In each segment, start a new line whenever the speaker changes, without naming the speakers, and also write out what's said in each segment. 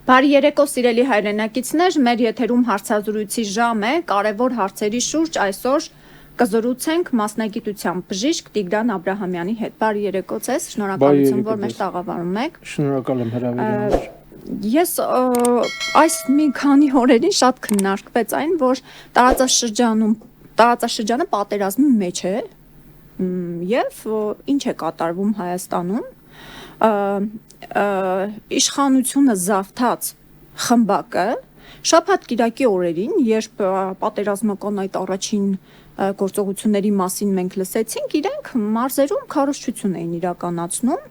Բարի երեկո սիրելի հայրենակիցներ, մեր եթերում հարցազրույցի ժամ է, կարևոր հարցերի շուրջ այսօր կզրուցենք մասնագիտությամբ բժիշկ Տիգրան Աբրահամյանի հետ։ Բարի երեկո ձեզ, շնորհակալություն, որ մեր տաղավարում եք։
Շնորհակալ եմ հրավերի համար։
Ես այս մի քանի օրերին շատ քննարկվեց այն, որ տարածաշրջանը պատերազմի մեջ է եւ ինչ է կատարվում Հայաստանում։ Իշխանությունը զավթած խմբակը շաբաթ կիրակի օրերին, երբ պատերազմական այդ առաջին գործողությունների մասին մենք լսեցինք, իրենք մարզերում քարոզչություն էին իրականացնում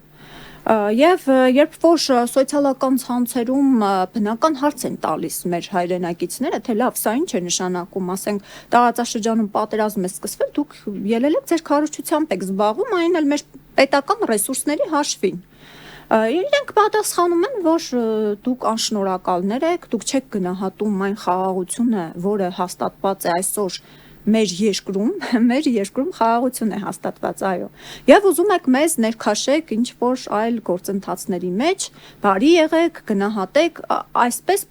եւ երբ որ սոցիալական ցանցերում բնական հարց են տալիս մեր հայրենակիցները, թե լավ, սա ինչ է նշանակում, ասենք տարածաշրջանում պատերազմ է սկսվել, դուք ելել եք ձեր քարոզչությամբ եք զբաղվում, այն էլ մեր պետական ռեսուրսների հաշվին։ Իրենք պատասխանում են, որ դուք անշնորհակալներ եք, դուք չեք գնահատում այն խաղաղությունը, որը հաստատված է այսօր մեր երկրում խաղաղություն է հաստատված, այո։ Եվ ուզում եք մեզ ներքաշեք ինչ որ այլ գործընթացների մեջ, բարի եղեք, գնահատեք, այսպես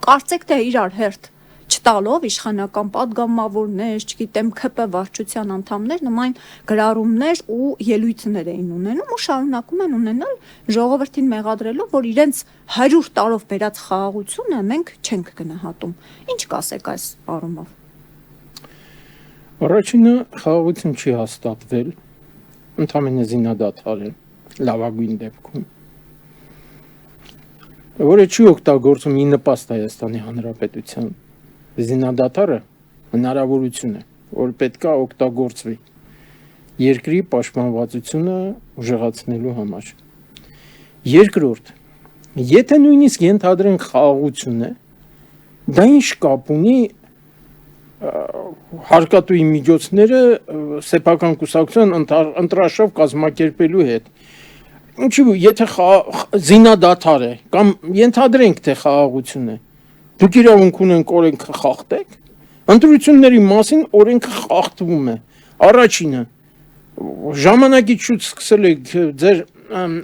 կարծեք թե իրար հերթ չտալով իշխանական падգամավորներ, չգիտեմ, ՔՊ վարչության անդամներ նման գրառումներ ու ելույթներ էին ունենում ու շարունակում են ունենալ ժողովրդին մեղադրելով, որ իրենց 100 տարով բերած խաղաղությունը մենք չենք գնահատում։ Ինչ կասեք այս առումով։
Առաջինը խաղաղություն չի հաստատվել, ընդամենը զինադադար է, լավագույն դեպքում, որը չի օգտագործում ի նպաստ Հայաստանի Հանրապետության։ Զինադադարը հնարավորություն է, որ պետք է օգտագործվի երկրի պաշտպանվածությունը ուժեղացնելու համար։ Երկրորդ, եթե նույնիսկ ենթադրենք խաղաղություն է, դա ինչ կապ ունի հարկատուի միջոցները սեփական կուսակցության ընտրաշով կազմակերպելու հետ։ Ինչու, եթե զինադադար է կամ ենթադրենք թե խաղաղություն է, դուք իրավունք ունենք օրենքը խախտեք, ընտրությունների մասին օրենքը խախտվում է։ Առաջինը, ժամանակից շուտ սկսել եք ձեր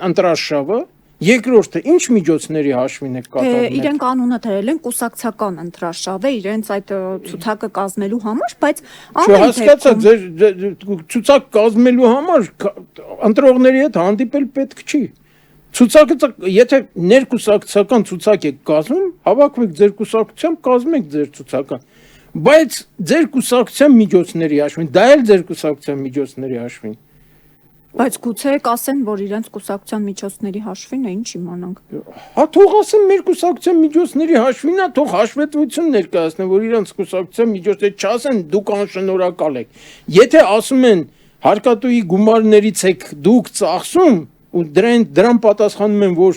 ընտրաշավը, երկրորդը, ինչ միջոցների հաշվին եք կատարում։
Իրենք անունը դրել են կուսակցական ընտրաշավ է իրենց այդ ցուցակը կազմելու համար, բայց
հասկացա, ձեր ցուցակ կազմելու համար ընտրողների հետ հանդիպել պետք չի։ Ցուցակը, եթե ներկուսակցական ցուցակ եք կազմում, հավաքվեք ձեր կուսակցությամբ, կազմեք ձեր ցուցակը, բայց ձեր կուսակցության միջոցների հաշվին, դա էլ ձեր կուսակցության միջոցների հաշվին։
Բայց գուցե կասեն, որ իրենց կուսակցության միջոցների հաշվին է, ինչ իմանանք։
Հա թող ասեն մեր կուսակցության միջոցների հաշվին է, թող հաշվետվություն ներկայացնեն, որ իրենց կուսակցության միջոցները չասեն դուք անշնորհակալ եք։ Եթե ասում են հարկատուի գումարներից եք դուք ծախսում ու դրան պատասխանում են, որ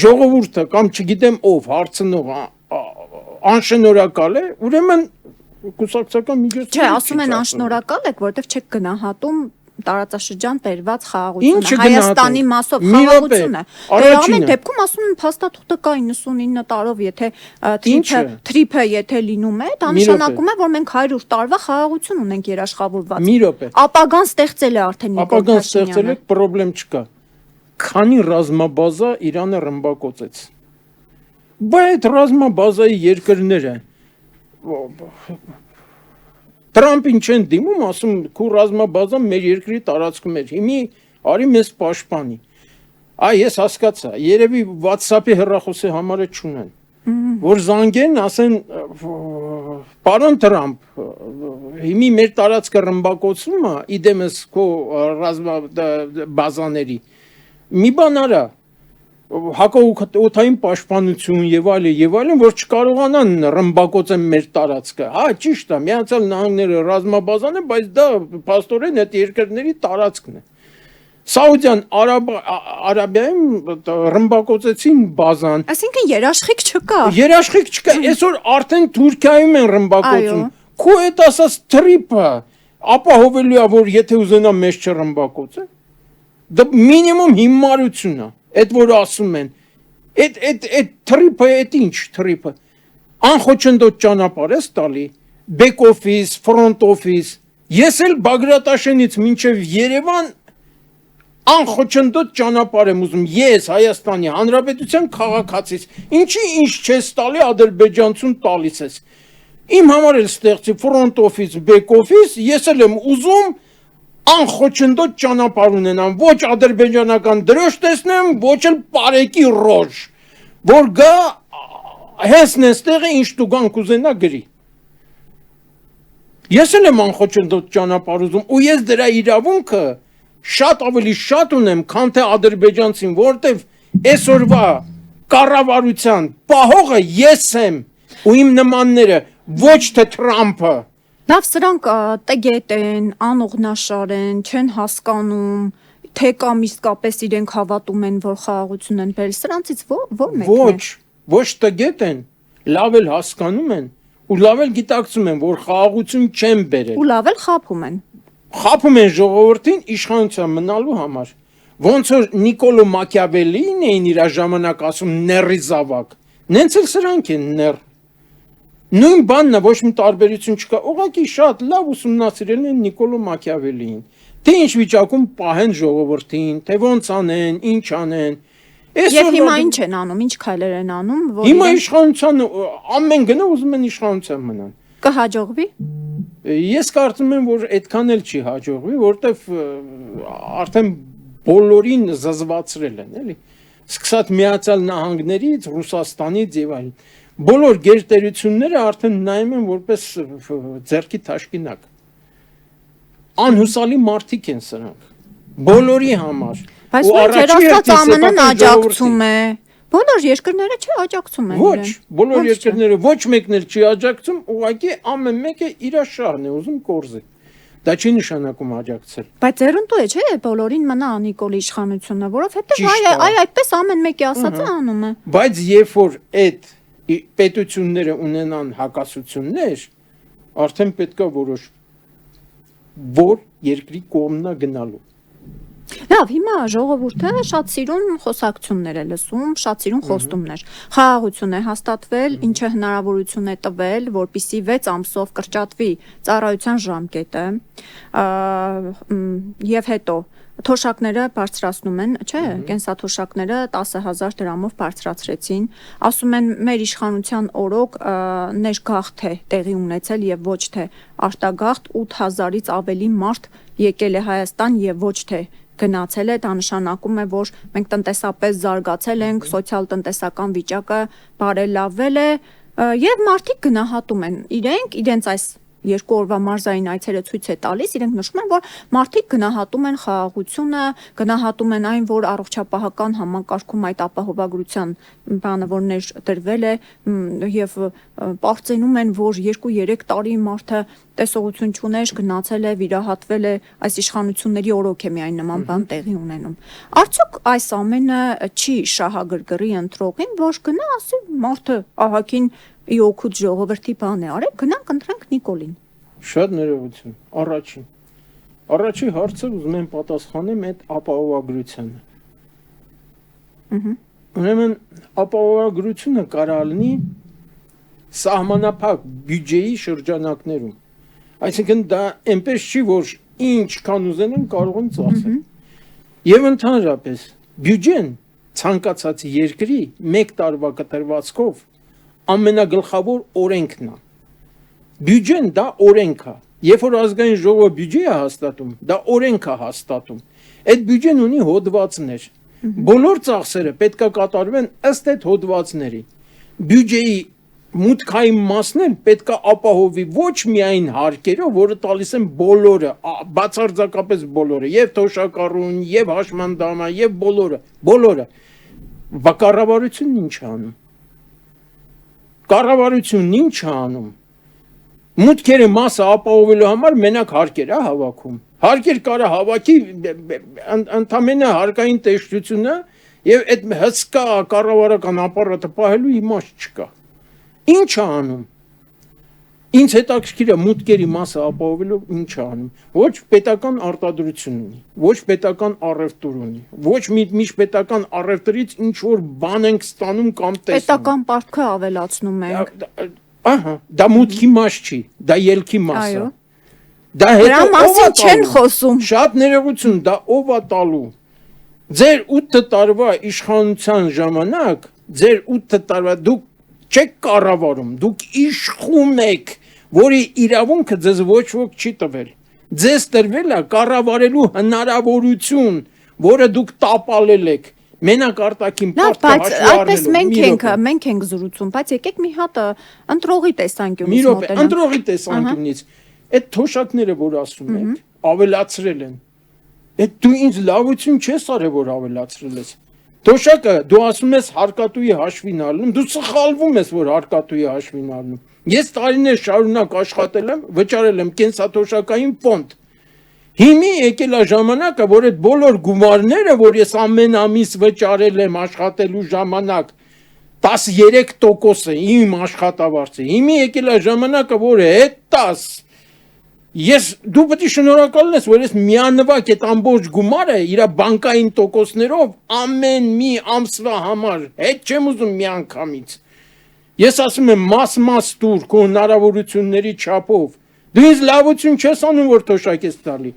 ժողովուրդը կամ չգիտեմ ով հարցնող անշնորհակալ է, ուրեմն կուսակցական միջոցները
Չէ, ասում են անշնորհակալ եք, որովհետև չեք գնահատում տարածաշրջան տերված խաղաղությունը, Հայաստանի մասով խաղաղությունը։ Ամեն դեպքում ասում են փաստաթուղթը կա 99 տարով, եթե թրիփը եթե լինում է, դա նշանակում է, որ մենք 100 տարվա խաղաղություն ունենք երաշխավորված։
Մի րոպե։
Ապագան ստեղծել է արդեն Նիկոլ
Ապագան ստեղծել է, պրոբլեմ չկա։ Քանի ռազմաբազա Իրանը ռմբակոծեց։ Բայց այդ ռազմաբազայի երկրները Տրամպին չեն դիմում, ասում քո ռազմաբազան մեր երկրի տարածքում էր, հիմի արի մեզ պաշտպանի։ Ես հասկացա, երևի WhatsApp-ի հեռախոսի համարը չունեն, որ զանգեն, ասեն պարոն Տրամփ, հիմի մեր տարածքը ռմբակոծվում է, իդեմս քո ռազմաբազաների, մի բան արա, հակաօդային պաշտպանություն եւ այլն, որ չկարողանան ռմբակոծեն մեր տարածքը։ Հա, ճիշտ է, Միացյալ Նահանգները ռազմաբազան է, բայց դա փաստորեն այդ երկրների տարածքն է։ Սաուդյան Արաբիայում ռմբակոծեցին բազան։
Այսինքն երաշխիք չկա։
Երաշխիք չկա, այսօր արդեն Թուրքիայում են ռմբակոծում։ Քո այդ ասած թրիփը ապահովելու է, որ եթե ուզենա մեզ չռմբակոծեն։ Դա մինիմում հիմարություն է։ Այդ որ ասում են, այդ թրիփը, այդ ինչ թրիփը, անխոչնդոտ ճանապարհ ես տալի, back office, front office, ես էլ Բագրատաշենից մինչև Երևան Անխոչնդոտ ճանապարհ եմ ուզում ես Հայաստանի Հանրապետության քաղաքացիս։ Ինչի ինչ չես տալի ադրբեջանցուն տալիս ես։ Իմ համար էլ ստեղծի front office, back office, ես էլ եմ ուզում անխոչնդոտ ճանապարհ ունենամ, ոչ ադրբեջանական դրոշ տեսնեմ, ոչ էլ պարեկի ռոժ, որ գա հենց նստեղը ինչ տուգան կուզենա գրի։ Ես էլ եմ անխոչնդոտ ճանապարհ ուզում ու ես դրա իրավունքը շատ ավելի շատ ունեմ, քան թե ադրբեջանցին, որտեվ այսօրվա կառավարության պահողը ես եմ ու իմ նմանները, ոչ թե Թրամփը։
Լավ, սրանք տգետ են, անողնաշար են, չեն հասկանում, թե կամ իսկապես իրենք հավատում են, որ խաղաղություն են բերել։ Սրանցից ո՞ր մեկն է։
Ոչ տգետ են, լավ էլ հասկանում են ու լավ էլ գիտակցում են, որ խաղաղություն չեն բերել։
Ու լավ էլ խաբում են։
Խաբում են ժողովրդին իշխանության մնալու համար։ Ոնց որ Նիկոլո Մաքիավելին էին իր ժամանակ ասում ների զավակ, նենց էլ սրանք են ներ։ Նույն բանն է, ոչ մի տարբերություն չկա, ուղղակի շատ լավ ուսումնասիրել են Նիկոլո Մաքիավելին, թե ինչ վիճակում պահեն ժողովրդին, թե ոնց անեն, ինչ անեն։
Եվ հիմա ինչ են անում, ինչ քայլեր են անում, որ
հիմա իշխանության ամեն գնա ուզում են իշխանության մնան։
Կհաջողվի։
Ես կարծում եմ, որ այդքան էլ չի հաջողվի, որտեվ արդեն բոլորին զզվացրել են, էլի։ Սկսած Միացյալ Նահանգներից, Ռուսաստանից եւ այլն։ Բոլոր գերտերությունները արդեն նայում են որպես ձեռքի թաշկինակ։ Անհուսալի մարդիկ են սրանք։ Բոլորի համար։
Բայց մեր ասած ԱՄՆ-ն աջակցում է։ Բոլոր երկրները չի աջակցում են։
Ոչ, բոլոր երկրները ոչ մեկն էլ չի աջակցում, ուղղակի ամեն մեկը իր շահն է ուզում կորզի։ Դա չի նշանակում աջակցել։
Բայց ձերունտու է, չէ՞, բոլորին մնա Նիկոլի իշխանությունը, որովհետև այդպես ամեն մեկի ասածը անում է։
Բայց երբ որ այդ պետությունները ունենան հակասություններ, արդեն պետք է որոշ որ երկրի կողմնա գնալու։
Լավ, հիմա ժողովուրդը շատ սիրուն խոսակցություններ է լսում, շատ սիրուն խոստումներ։ Խաղաղություն է հաստատվել, ինչը հնարավորություն է տվել, որպիսի 6 ամսով կրճատվի ծառայության ժամկետը, եւ հետո թոշակները բարձրացնում են, չէ՞, կենսաթոշակները 10,000 դրամով բարձրացրեցին։ Ասում են մեր իշխանության օրոք ներգաղթ է տեղի ունեցել եւ ոչ թե արտագաղթ 8000-ից ավելի մարդ եկել է Հայաստան եւ ոչ թե գնացել է, դա նշանակում է, որ մենք տնտեսապես զարգացել ենք, սոցիալ-տնտեսական վիճակը բարելավվել է եւ մարդիկ գնահատում են իրենց այս 2 օրվա մարզային այցերը ցույց է տալիս, իրենք նշում են, որ մարդիկ գնահատում են խաղաղությունը, գնահատում են այն, որ առողջապահական համակարգում այդ ապահովագրության բանը որ ներդրվել է եւ պարծենում են, որ 2-3 տարի մարդը տեսողություն չուներ, գնացել է, վիրահատվել է, այս իշխանությունների օրոք է միայն նման բան տեղի ունենում։ Արդյոք այս ամենը չի շահագրգռի ընտրողին, որ գնա ասի մարդը ահագին ի օգուտ ժողովրդի բան է արել, գնանք ընտրենք Նիկոլին։
Շատ ներողություն։ Առաջի հարցը ուզում եմ պատասխանեմ այդ ապահովագրությանը։ Ուրեմն ապահովագրությունը կարա լինի սահմանափակ բյուջեի շրջանակներում։ Այսինքն դա այնպես չի, որ ինչքան ուզենան կարող են ծախսել։ Եվ ընդհանրապես բյուջեն ցանկացած երկրի 1 տարվա կտրվածքով ամենագլխավոր օրենքն է։ Բյուջեն դա օրենք է։ Երբ որ ազգային ժողովը բյուջե է հաստատում, դա օրենք է հաստատում։ Այդ բյուջեն ունի հոդվածներ։ Բոլոր ծախսերը պետք է կատարվեն ըստ այդ հոդվածների։ Բյուջեի մուտքային մասն էլ պետք է ապահովի ոչ միայն հարկերով, որը տալիս են բոլորը, բացարձակապես բոլորը, եւ թոշակառուն, եւ հաշմանդամը, եւ բոլորը։ Կառավարությունն ինչ է անում։ Կառավարությունն ինչ է անում։ Մուտքերի մասը ապահովելու համար մենակ հարկեր է հավաքում։ Հարկեր կարա հավաքի ընդամենը հարկային տեսչությունը եւ այդ հսկա կառավարական ապարատը պահելու իմաստ չկա։ Ինչ է անում։ Ինչ հետաքրքիր է մուտքերի մասը ապահովելու ինչ է անում։ Ոչ պետական արտադրություն ունի, ոչ պետական առևտուր ունի, ոչ միջպետական առևտրից ինչ որ բան ենք ստանում կամ տեսնում։ Պետական
պարտքը ավելացնում ենք։
Ահա, դա մուտքի մաս չի, դա ելքի մաս է։
Դա հետո ով է չեն խոսում։
Շատ ներողություն, դա ով է տալու։ Ձեր 8 տարվա իշխանության ժամանակ, ձեր 8 տարվա դուք չեք կառավարում, դուք իշխում եք, որի իրավունքը ձեզ ոչ ոք չի տվել։ Ձեզ տրվել է կառավարելու հնարավորություն, որը դուք տապալել եք։ Մենակ արտաքին
Լավ,
պարտքը
բայց
հաշվի
այդպես
առնելով։
մենք ենք զրուցում, բայց եկեք մի հատ ընտրողի տեսանկյունից
Մի րոպե,
մոտենանք։
ընտրողի տեսանկյունից, այդ թոշակները, որ ասում եք, ավելացրել են։ Այդ դու ինձ լավություն չես արել, որ ավելացրել ես։ Թոշակը դու ասում ես հարկատուի հաշվին առնում, դու սխալվում ես, որ հարկատուի հաշվին առնում։ Ես տարիներ շարունակ աշխատել եմ, վճարել եմ կենսաթոշակային ֆոնդ։ Հիմի եկել է ժամանակը, որ այդ բոլոր գումարները, որ ես ամեն ամիս վճարել եմ աշխատելու ժամանակ, 13% է իմ աշխատավարձը։ Հիմի եկել է ժամանակը, որ այդ 10 դու պետք է շնորհակալ ես, որ ես միանվագ այդ ամբողջ գումարը իր բանկային տոկոսներով ամեն մի ամսվա համար հետ չեմ ուզում մի անգամից։ Ես ասում եմ մաս տուր քո հնարավորությունների չափով։ Դու ինձ լավություն չես անում, որ թոշակ ես տալի։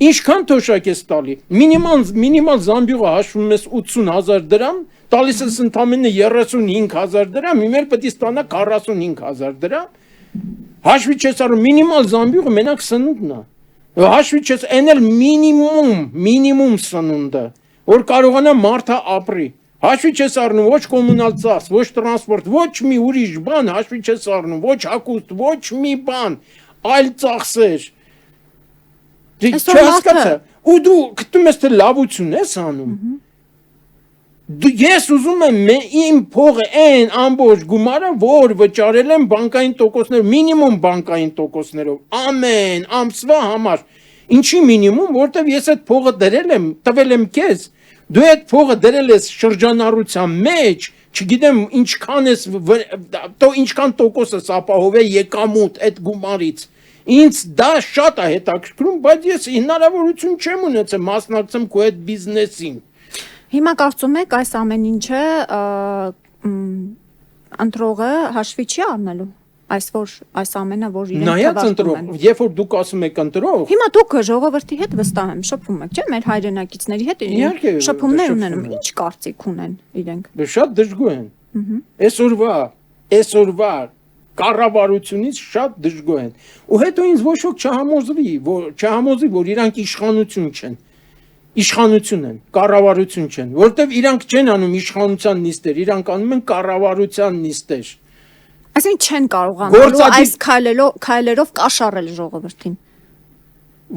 Ինչքան թոշակ ես տալի։ Մինիմալ զամբյուղը հաշվում ես 80,000 դրամ, տալիս ես ընդամենը 35,000 դրամ, հիմա պետք է ստանա 45,000 դրամ։ Հաշվի չես առնում մինիմալ զամբյուղը մենակ սնունդն է։ Հաշվի չես էնել մինիմում սնունդը, որ կարողանա մարդը ապրի։ Հաշվի չես առնում ոչ կոմունալ ծախս, ոչ տրանսպորտ, ոչ մի ուրիշ բան հաշվի չես առնում, ոչ հագուստ, ոչ մի բան, այլ ծախսեր։ Չհասկացա։ Ու դու գտնում ես թե լավություն ես անում։ Ես ուզում եմ իմ փողը այն ամբողջ գումարը, որ վճարել եմ բանկային տոկոսներով, մինիմում բանկային տոկոսներով, ամեն ամսվա համար։ Ինչի մինիմում, որտեվ ես այդ փողը դրել եմ, տվել եմ քեզ, դու այդ փողը դրել ես շրջանառության մեջ, չգիտեմ ինչքան տոկոս ես ապահովել եկամուտ այդ գումարից։ Ինձ դա շատ է հետաքրքրում, բայց ես հնարավորություն չեմ ունեցել մասնակցեմ քո այդ բիզնեսին։
Հիմա կարծում եք այս ամեն ինչը ընտրողը հաշվի չի առնելու, այս ամենը, որ իրենք
նայած ընտրող, երբ որ դուք ասում եք ընտրող,
հիմա դուք ժողովրդի հետ վստահ եմ շփվում եք, չէ՞, մեր հայրենակիցների հետ շփումներ ունենում, ինչ կարծիք ունեն իրենք։
Շատ դժգոհ են։ Այսօրվա կառավարությունից շատ դժգոհ են։ Ու հետո ինձ ոչ ոք չհամոզվի, որ իրանք իշխանություն չեն։ Իշխանություն են, կառավարություն չեն, որտեվ իրանք չեն անում իշխանության նիստեր, իրանք անում են կառավարության նիստեր։
Այսինքն չեն կարողանալու այս քայլերով կաշառել ժողովրդին։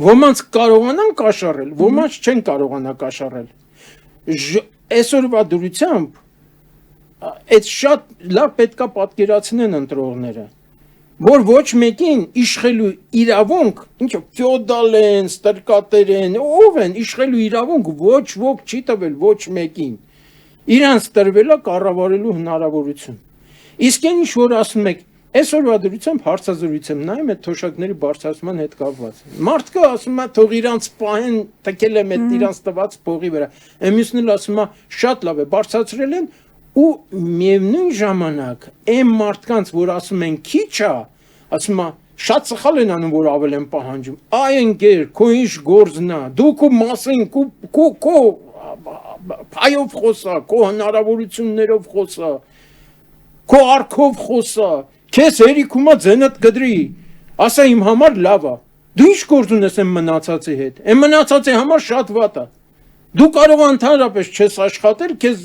Ոմանց կարողանան կաշառել, ոմանց չեն կարողանա կաշառել։ Այսօրվա դրությամբ այդ շատ լավ պետքա պատկերացնեն ընտրողները, որ ոչ մեկին իշխելու իրավունք, ինչը ֆեոդալ են, ստրկատեր են, ով են իշխելու իրավունք ոչ ոք չի տվել ոչ մեկին։ Իրանց տրվել է կառավարելու հնարավորություն։ Իսկ այն ինչ որ ասում եք, այսօրվա դրությամբ հարցազրույց եմ նայում այդ թոշակների բարձրացման հետ կապված։ Մարդկը ասում է թող իրանց պահեն, թքել եմ այդ իրանց տված փողի վրա։ Մյուսն ասում է շատ լավ է, բարձրացրել են ու միևնույն ժամանակ այն մարդկանց, որ ասում են քիչ է, ասում է շատ սխալ են անում, որ ավել են պահանջում։ Այ ընկեր, քո ինչ գործն է, դու քո մասին, քո փայով խոսա, քո հնարավորություններով խոսա, քո արքով խոսա, քեզ հերիքում է ձենդ գդրի, ասա իմ համար լավ է։ Դու ինչ գործ ունես այն մնացածի հետ։ Այն մնացածի համար շատ վատ է։ Դու կարող ընդհանրապես չես աշխատել, քեզ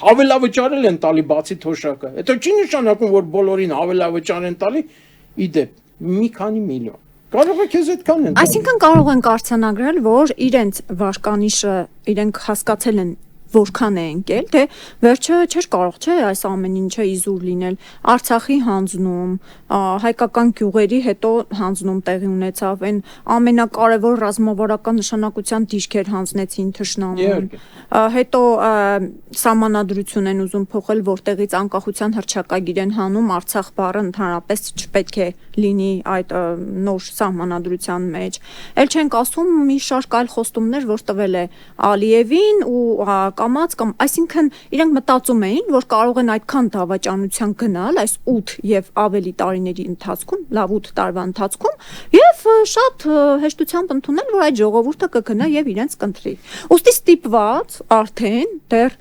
հավելավճարել են տալի բացի թոշակը։ Հետո չի նշանակում, որ բոլորին հավելավճար են տալի, իդեպ մի քանի միլիոն։ Կարող է քեզ այդքան են տալի։
Այսինքն կարող են կարձանագրել, որ իրենց վարկանիշը իրենք հասկացել են որքան է ընկել, թե վերջը չէր կարող, չէ, այս ամեն ինչը իզուր լինել։ Արցախի հանձնում, հայկական գյուղերի հետո հանձնում տեղի ունեցավ, այն ամենակարևոր ռազմավարական նշանակության դիրքեր հանձնեցին թշնամուն։ Հետո սահմանադրություն են ուզում փոխել, որտեղից անկախության հռչակագիր են հանում, Արցախ բառը ընդհանրապես չպետք է լինի այդ նոր սահմանադրության մեջ։ Էլ չենք ասում մի շարք այլ խոստումներ, որ տվել է Ալիևին ու կամած կամ այսինքն իրենք մտածում էին, որ կարող են այդքան դավաճանության գնալ այս 8 եւ ավելի տարիների ընթացքում, լավ 8 տարվա ընթացքում եւ շատ հեշտությամբ ընդունել, որ այդ ժողովուրդը կգնա եւ իրենց կընտրի։ Ոստի ստիպված արդեն դեռ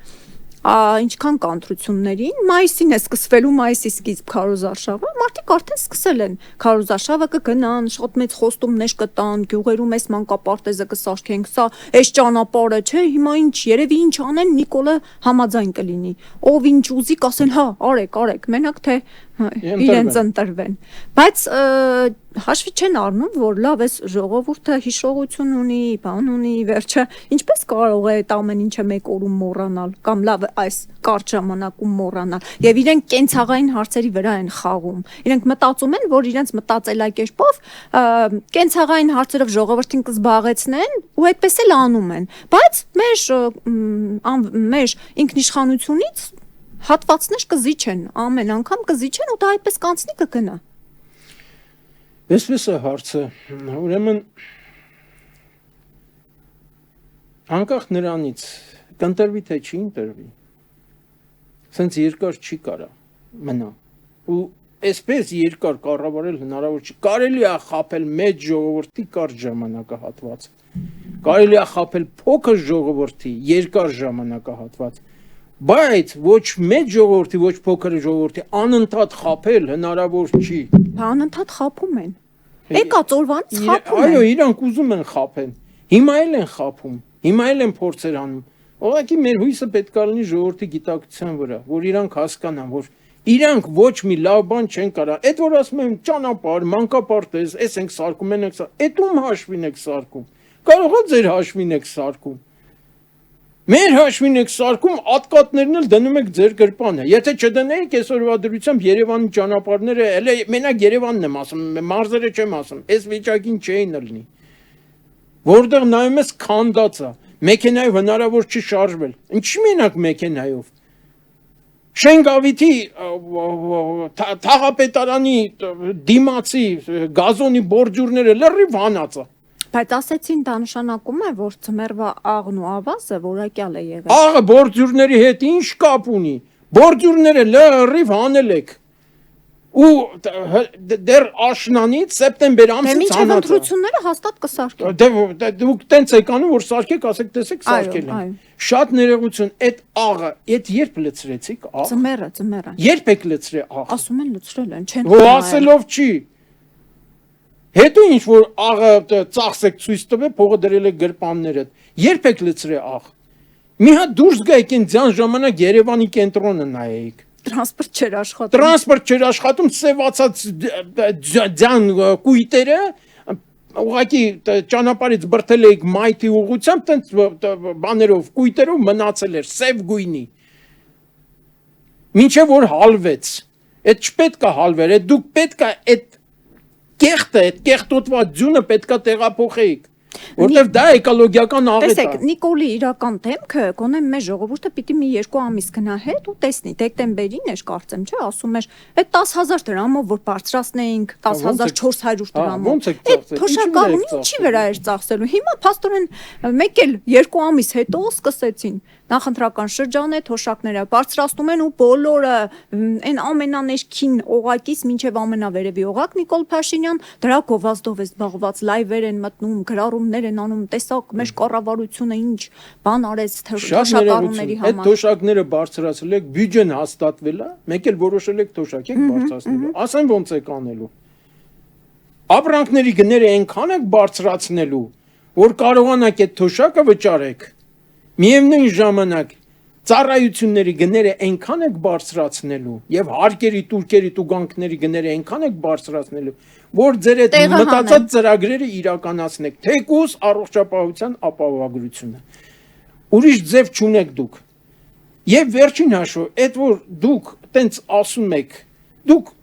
ինչքան կանտրություններին մայիսին է սկսվելու մայիսի սկիզբ քարոզարշավը մարդիկ արդեն սկսել են քարոզարշավը կգնան շատ մեծ խոստումներ կտան գյուղերում էս մանկապարտեզը կսարքենք սա էս ճանապարհը չէ հիմա ինչ երևի ինչ անեն Նիկոլը համաձայն կլինի ով ինչ ուզի կասեն հա արեք մենակ թե իրենց ընտրվեն բայց հաշվի չեն առնում որ լավ էս ժողովուրդը հիշողություն ունի բան ունի վերջը ինչպես կարող է այդ ամեն ինչը մեկ օրում մոռանալ կամ լավ այս կարճ ժամանակում մոռանալ եւ իրենք կենցաղային հարցերի վրա են խաղում իրենք մտածում են որ իրենց մտածելակերպով կենցաղային հարցերով ժողովրդին կզբաղեցնեն ու այդպես էլ անում են բայց մեր ինքնիշխանությունից հատվածներ կզիջեն ամեն անգամ կզիջեն ու դա այդպես կանցնի կգնա
Այսպես է հարցը ուրեմն անկախ նրանից կընտրվի թե չի ընտրվի սենց երկար չի կարա մնա ու այսպես երկար կառավարել հնարավոր չի կարելի է խաբել մեծ ժողովրդի կարճ ժամանակահատված կարելի է խաբել փոքր ժողովրդի երկար ժամանակահատված բայց ոչ մեծ ժողովրդի ոչ փոքր ժողովրդի անընդհատ խաբել հնարավոր չի
անընդհատ խաբում են եկա ծորվանից խաբում
այո իրանք ուզում են խաբեն հիմա էլ են խաբում հիմա էլ են փորձեր անում ուղղակի մեր հույսը պետք է լինի ժողովրդի գիտակցության վրա որ իրանք հասկանան որ իրանք ոչ մի լավ բան չեն կարա այդ որ ասում են ճանապարհ մանկապարտեզ էս ենք սարքում ենք այդ ում հաշվին եք սարքում կարող է ձեր հաշվին եք սարքում Մեր հաշվին եք սարքում ատկատներն էլ դնում եք ձեր գրպանը։ Եթե չդնեիք այսօրվա դրությամբ Երևանի ճանապարհները, հələ մենակ Երևանն եմ ասում, մարզերը չեմ ասում, այս վիճակին չէին լինի։ Որտեղ նայում ես քանդած է, մեքենայով հնարավոր չի շարժվել։ Ինչի մենակ մեքենայով։ Շենգավիթի թաղապետարանի դիմացի գազոնի բորջուրները լրիվ հանած է։
Բայց ասեցին դա նշանակում է, որ ծմերվա աղն ու ավազը որակյալ է եղել։
Աղը բորջուրների հետ ինչ կապ ունի։ Բորջուրները լրիվ հանել եք։ Ու դեռ աշնանից սեպտեմբեր ամսից
հանած։ Մինչև ընտրությունները հաստատ կսարքեն։
Դուք տենց եք անում, որ սարքեք, ասեք, տեսեք, սարքել են։ Շատ ներողություն, այդ աղը, այդ երբ լցրեցիք աղ։
Ծմերը։
Երբ եք լցրել աղ։
Ասում են լցրել են, չեն։
Ու ասելով չի։ Հետո ինչ որ աղը ծախսեք ցույց տվե փողը դրել եք գրպաններդ երբ եք լցրել աղ մի հատ դուրս գայիք այն ձյան ժամանակ Երևանի կենտրոնը նայեիք տրանսպորտ չէր աշխատում սևացած ձյան կույտերը ուղղակի ճանապարհից բրթել էիք մայթի ուղությամբ տենց բաներով կույտերով մնացել էր սև գույնի մինչև որ հալվեց այդ չպետք է հալվեր այդ դուք պետք է այդ Կեղտը, այդ կեղտոտված ձյունը պետքա տեղափոխեիք, որտեղ դա էկոլոգիական աղետ է։
Տեսեք, Նիկոլի իրական դեմքը, գոնե մեր ժողովուրդը պիտի մի 2 ամիս գնա հետ ու տեսնի, դեկտեմբերին էր կարծեմ, չէ, ասում էր, այդ 10000 դրամով որ բարձրացնեինք, 10400 դրամով։ Այդ թոշակառուն ինչի վրա էր ծախսելու։ Հիմա փաստորեն մեկ էլ 2 ամիս հետո սկսեցին նախընտրական շրջան է, թոշակները բարձրացնում են ու բոլորը այն ամենաներքին օղակից մինչև ամենավերևի օղակ Նիկոլ Փաշինյան դրա գովազդով է զբաղված, լայվեր են մտնում, գրառումներ են անում, տեսակ մեր կառավարությունը ինչ բան արեց թոշակառուների համար։
Այդ թոշակները բարձրացրել եք, բյուջեն հաստատվել է, մեկ էլ որոշել եք թոշակ եք բարձրացնելու։ Ասեն ոնց եք անելու։ Ապրանքների գները այնքան եք բարձրացնելու, որ կարողանաք այդ թոշակը վճարեք։ Միևնույն ժամանակ ծառայությունների գները այնքան եք բարձրացնելու եւ հարկերի, տուրքերի, տուգանքների գները այնքան եք բարձրացնելու, որ ձեր այդ մտածած ծրագրերը իրականացնեք, թեկուզ առողջապահության ապահովագրությունը։ Ուրիշ ձև չունեք դուք։ Եվ վերջին հաշվով, այդ որ դուք տենց ասում եք, դուք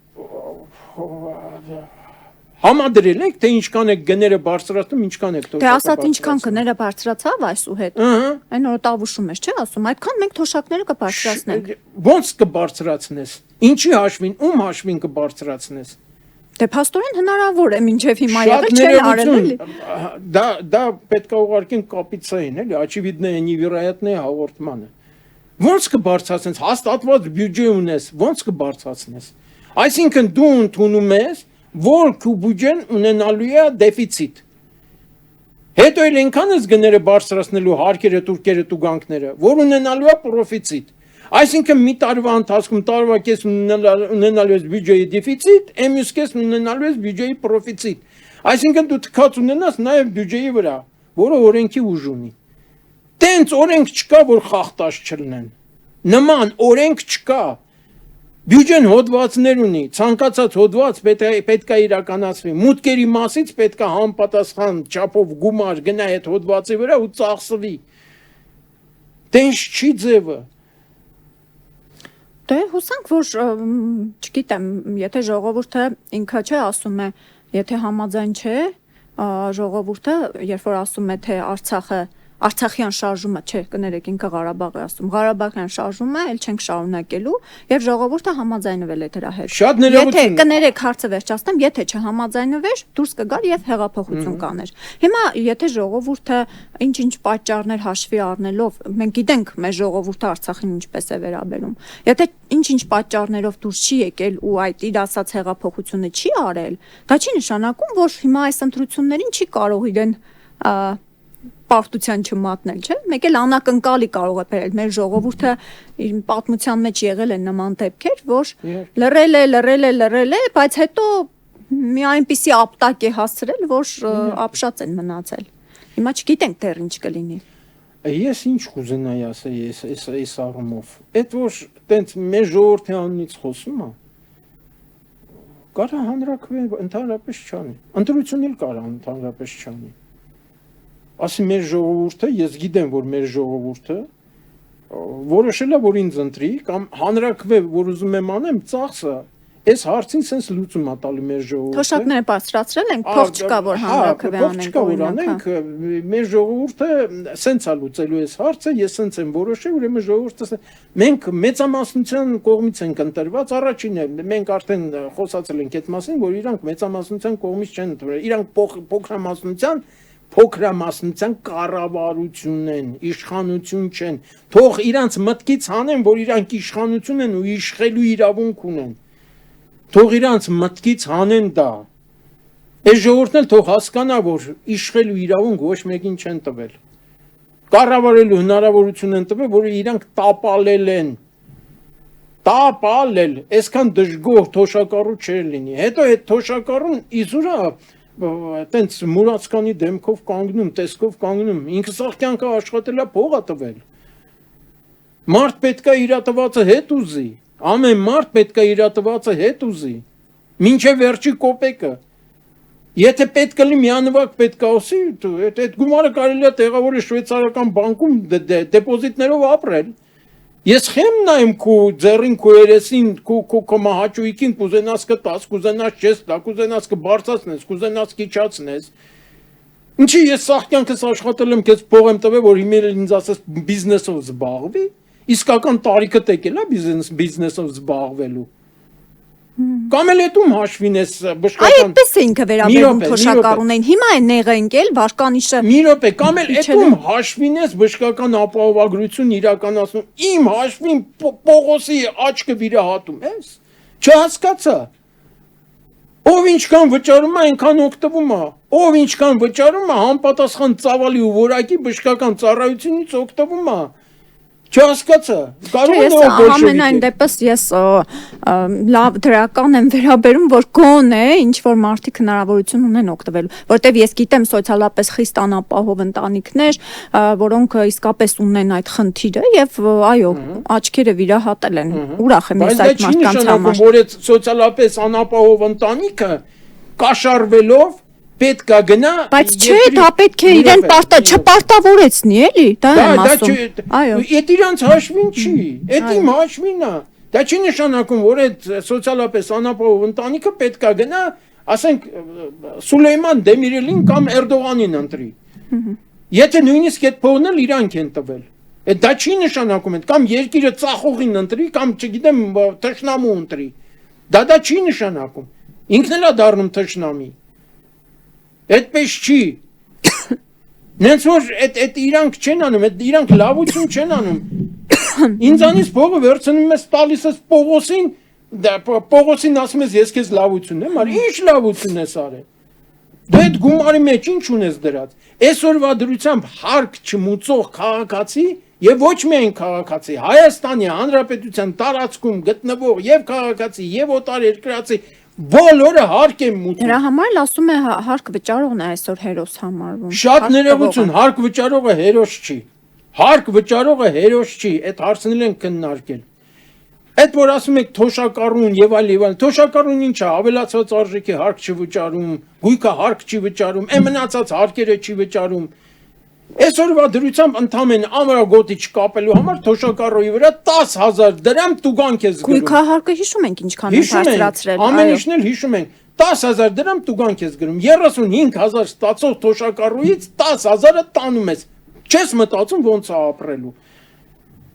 Համադրել եք, թե ինչքան եք գները բարձրացնում, ինչքան եք թոշակը բարձրացնում։
Դե ասած ինչքան գները բարձրացավ այսուհետ։ Այն որ տավուշում ես, չէ՞ ասում, այդքան մենք թոշակները կբարձրացնենք։
Ոնց կբարձրացնես։ Ինչի հաշվին, ում հաշվին կբարձրացնես։
Դե փաստորեն հնարավոր է մինչև հիմա եղել չեն արել էլի։
Դա պետք է ուղարկենք կապիցային, էլի, очевидное невероятное հաղորդմանը։ Ոնց կբարձրացնես, հաստատված բյուջե ունես, ոնց կբարձրացնես։ Այսինքն դու ընդունում ես, որ քո բյուջեն ունենալու է դեֆիցիտ։ Հետո էլ այնքան ես գները բարձրացնելու հարկերը, տուրքերը, տուգանքները, որ ունենալու է պրոֆիցիտ։ Այսինքն մի տարվա ընթացքում տարվա կես ունենալու ես բյուջեի դեֆիցիտ, մյուս կեսն ունենալու ես բյուջեի պրոֆիցիտ։ Այսինքն դու թքած ունենաս նաև բյուջեի վրա, որը օրենքի ուժ ունի։ Տենց օրենք չկա, որ խախտած չլինեն։ Նման օրենք չկա։ Բյուջեն հոդվածներ ունի, ցանկացած հոդված պետք է իրականացվի։ Մուտքերի մասից պետք է համապատասխան չափով գումար գնա այդ հոդվածի վրա ու ծախսվի։ Տենց չի ձևը։
Դե հուսանք, որ չգիտեմ, եթե ժողովուրդը ինքը չէ ասում է, եթե համաձայն չէ, ժողովուրդը, երբ որ ասում է, թե Արցախյան շարժումը, չէ, կներեք, ինքը Ղարաբաղ է ասում, Ղարաբաղյան շարժումը էլ չենք շարունակելու, եւ ժողովուրդը համաձայնվել է դրա հետ։
Շատ ներողություն։
Եթե կներեք հարցը վերջացնեմ, եթե չհամաձայնվեր, դուրս կգար եւ հեղափոխություն կաներ։ Հիմա եթե ժողովուրդը ինչ-ինչ պատճառներ հաշվի առնելով, մենք գիտենք մեր ժողովուրդը Արցախին ինչպես է վերաբերում։ Եթե ինչ-ինչ պատճառներով դուրս չի եկել ու այդ իր ասած հեղափոխությունը չի արել, դա չի նշանակում, որ հիմա այս ընտրություններին չի կարող իրեն պարտության չմատնել, չէ՞։ Մեկ էլ անակնկալի կարող է բերել մեր ժողովուրդը իր պատմության մեջ եղել են նման դեպքեր, որ լռել է, բայց հետո մի այնպիսի ապտակ է հասցրել, որ ապշած են մնացել։ Հիմա չգիտենք դեռ ինչ կլինի։
Ես ինչ կուզենայի ասել այս առումով։ Այդ որ տենց մեր ժողովրդի անունից խոսում է, կարա հանրակրվեն ընդհանրապես չանի։ Ընտրություն էլ կարա ընդհանրապես չանի։ Ասի մեր ժողովուրդը, ես գիտեմ, որ մեր ժողովուրդը որոշել է, որ ինձ ընտրի կամ հանրակրվե, որ ուզում եմ անեմ, ծախսը, այս հարցին sense լուծում է տալու մեր ժողովուրդը։
Թոշակները բարձրացրել ենք, փող չկա, որ հանրակրվե անենք,
օրինակ, մեր ժողովուրդը sense է լուծելու այս հարցը, ես sense եմ որոշել, ուրեմն ժողովուրդը մենք մեծամասնության կողմից ենք ընտրված, առաջինը մենք արդեն խոսացել ենք այդ մասին, որ իրանք մեծամասնության կողմից չեն ընտրվել, իրանք փոքրամասնության կառավարություն են, իշխանություն չեն։ Թող իրանց մտքից հանեն, որ իրանք իշխանություն են ու իշխելու իրավունք ունեն։ Թող իրանց մտքից հանեն դա։ Այս ժողովուրդն էլ թող հասկանա, որ իշխելու իրավունք ոչ մեկին չեն տվել։ Կառավարելու հնարավորություն են տվել, որը իրանք տապալել են։ Տապալել, այսքան դժգոհ թոշակառու չէր լինի։ Հետո այդ թոշակառուն իզուրա տենց մուրացկանի դեմքով կանգնում, տեսքով կանգնում, ինքը սաղ կյանքը աշխատել է, փող է տվել։ Մարդ պետք է իրատվածը հետ ուզի, ամեն մարդ պետք է իրատվածը հետ ուզի, մինչև վերջի կոպեկը։ Եթե պետք է միանվագ պետք է ասի, այդ գումարը կարելի է տեղավորել շվեյցարական բանկում դեպոզիտներով ապրել։ Ես խեմ նայեմ քո ձեռին, քո երեսին, քո մահաճույքին, կուզենաս կտաս, կուզենաս չես տա, կուզենաս կբարձրացնես, կուզենաս կիչացնես։ Ինչի ես սաղ կյանքս աշխատել եմ, քեզ փող եմ տվել, որ հիմա ինձ ասես բիզնեսով զբաղվի, իսկական տարիքը տեկել է բիզնեսով զբաղվելու։ Կամ էլ էտում հաշվին ես բժշկական։
Այդպես է ինքը վերաբերում թոշակառուններին։ Հիմա է նեղը ընկել վարկանիշը։
Մի րոպե, կամ էլ էտում հաշվին ես բժշկական ապահովագրություն իրականացնում։ Իմ հաշվին Պողոսի աչքը վիրահատում ես։ Չհասկացա։ Ով ինչքան վճարում է, այնքան օգտվում է։ Ով ինչքան վճարում է, համապատասխան ծավալի ու որակի բժշկական ծառայությունից օգտվում է։ Չհասկացա, կարող է ով բոլշևիկ։
Ամենայն դեպս ես լավ դրական եմ վերաբերում, որ գոնե ինչ որ մարդիկ հնարավորություն ունեն օգտվելու, որտեվ ես գիտեմ սոցիալապես խիստ անապահով ընտանիքներ, որոնք իսկապես ունեն այդ խնդիրը եւ այո, աչքերը վիրահատել են։ Ուրախ եմ ես այդ մարդկանց համար։
Որ այդ սոցիալապես անապահով ընտանիքը կաշառվելով պետք է գնա,
բայց չէ, դա պետք է իրեն չպարտավորեցնի, էլի, դա եմ ասում։
Այո, այդ իրանց հաշվին չի, այդ իմ հաշվին է։ Դա չի նշանակում, որ այդ սոցիալապես անապահով ընտանիքը պետք է գնա, ասենք Սուլեյման Դեմիրելին կամ Էրդողանին ընտրի։ Եթե նույնիսկ այդ փողն էլ իրանք են տվել։ Այդ դա չի նշանակում, կամ երկիրը ծախողին ընտրի, կամ չգիտեմ, թշնամու ընտրի։ Դա չի նշանակում։ Ինքն էլ է դառնում թշնամի։ Այդպես չի։ Նենց որ այդ իրանք չեն անում, այդ իրանք լավություն չեն անում։ Ինձանից փողը վերցնում ես տալիս ես Պողոսին, Պողոսին ասում ես ես քեզ լավություն եմ, արի ինչ լավություն ես արել։ Դու այդ գումարի մեջ ինչ ունես դրած։ Այսօրվա դրությամբ հարկ չմուծող քաղաքացի եւ ոչ միայն քաղաքացի, Հայաստանի Հանրապետության տարածքում գտնվող եւ քաղաքացի եւ օտարերկրացի բոլորը հարկ են մուծում։
Դրա համար էլ ասում է հարկ վճարողն է այսօր հերոս համարվում։
Շատ ներողություն, հարկ վճարողը հերոս չի։ Հարկ վճարողը հերոս չի, այդ հարցն են քննարկել։ Այդ որ ասում եք թոշակառուն եւ այլ, թոշակառուն ինչ է, ավելացված արժեքի հարկ չվճարում, գույքը հարկ չի վճարում, մնացած հարկերը չի վճարում։ Այսօրվա դրությամբ ընդամենը ամրագոտի չկապելու համար թոշակառուի վրա 10,000 դրամ տուգանք ես գրում։
Գույքը հարկը հիշում ենք ինչքան է բարձրացրել։
Ամեն ինչն էլ հիշում ենք։ 10,000 դրամ տուգանք ես գրում, 35,000 ստացող թոշակառուից 10,000-ը տանում ես։ Չես մտածում ոնց է ապրելու։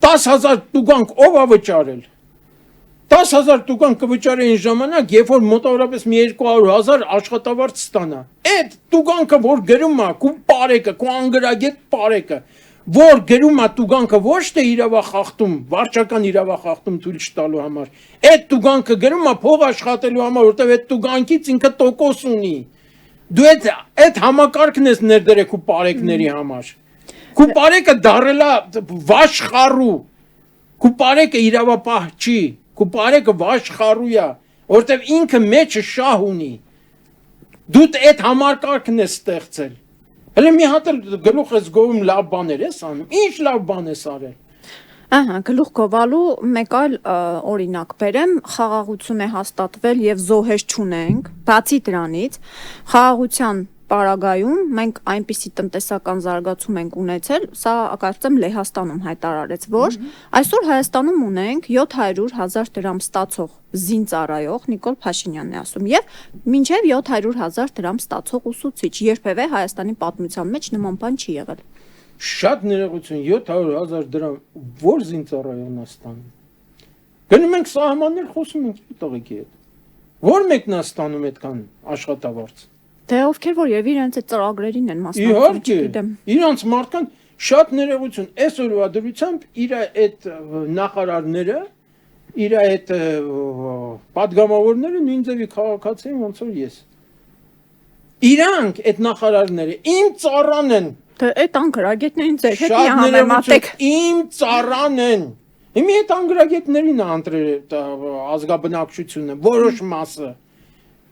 10,000 տուգանք ով է վճարել։ 10,000 տուգանք կվճարեին ժամանակ, երբ որ մոտավորապես մի 200,000 աշխատավարձ ստանա։ Այդ տուգանքը որ գրում է, քու բարեկը, քու անգրագետ բարեկը, որ գրում է տուգանքը ոչ թե իրավախախտում, վարչական իրավախախտում թույլ չտալու համար։ Այդ տուգանքը գրում է փող աշխատելու համար, որտեղ այդ տուգանքից ինքը տոկոս ունի։ Դու այդ համակարգն ես ներդրել քու բարեկների համար։ Քու բարեկը դարել է վաշխառու։ Քու բարեկը իրավապահ չի։ Քու բարեկը վաշխառու է, որտեղ ինքը մեջը շահ ունի։ Դու այդ համակարգն ես ստեղծել։ Հələ մի հատ էլ գլուխ ես գովում լավ բաներ ես անում։ Ինչ լավ բան ես արել։
Ահա, գլուխ գովալու մեկ այլ օրինակ բերեմ, խաղաղություն է հաստատվել եւ զոհեր չունենք, բացի դրանից, խաղաղության պարագայում մենք այնպիսի տնտեսական զարգացում ենք ունեցել, սա կարծեմ Լեհաստանում հայտարարեց, որ այսօր Հայաստանում ունենք 700,000 դրամ ստացող զինծառայող, Նիկոլ Փաշինյանն է ասում, եւ մինչեւ 700,000 դրամ ստացող ուսուցիչ, երբևէ Հայաստանի պատմության մեջ նման բան չի եղել։
Շատ ներողություն, 700,000 դրամ որ զինծառայողն է ստանում։ Գնում ենք սահմաններ, խոսում ենք տղեկի հետ։ Որ մեկն է ստանում այդքան աշխատավարձ։
Դե ովքեր որ եւ իրենց այդ ծրագրերին են մասնակցում,
Իհարկե,
չգիտեմ։
իրանց մարդկան շատ ներողություն, այսօրվա դրությամբ իր այդ նախարարները, իր այդ падգամավորները նույն ձևի քաղաքացի են ոնց որ ես։ Իրանք այդ նախարարները իմ ծառան են։
Դե այդ անգրագետներին ձեր հետ
Շատ
համեմատեք։
Իմ ծառան են։ Հիմա այդ անգրագետներին է ընտրել ազգաբնակչությունը, որոշ մասը։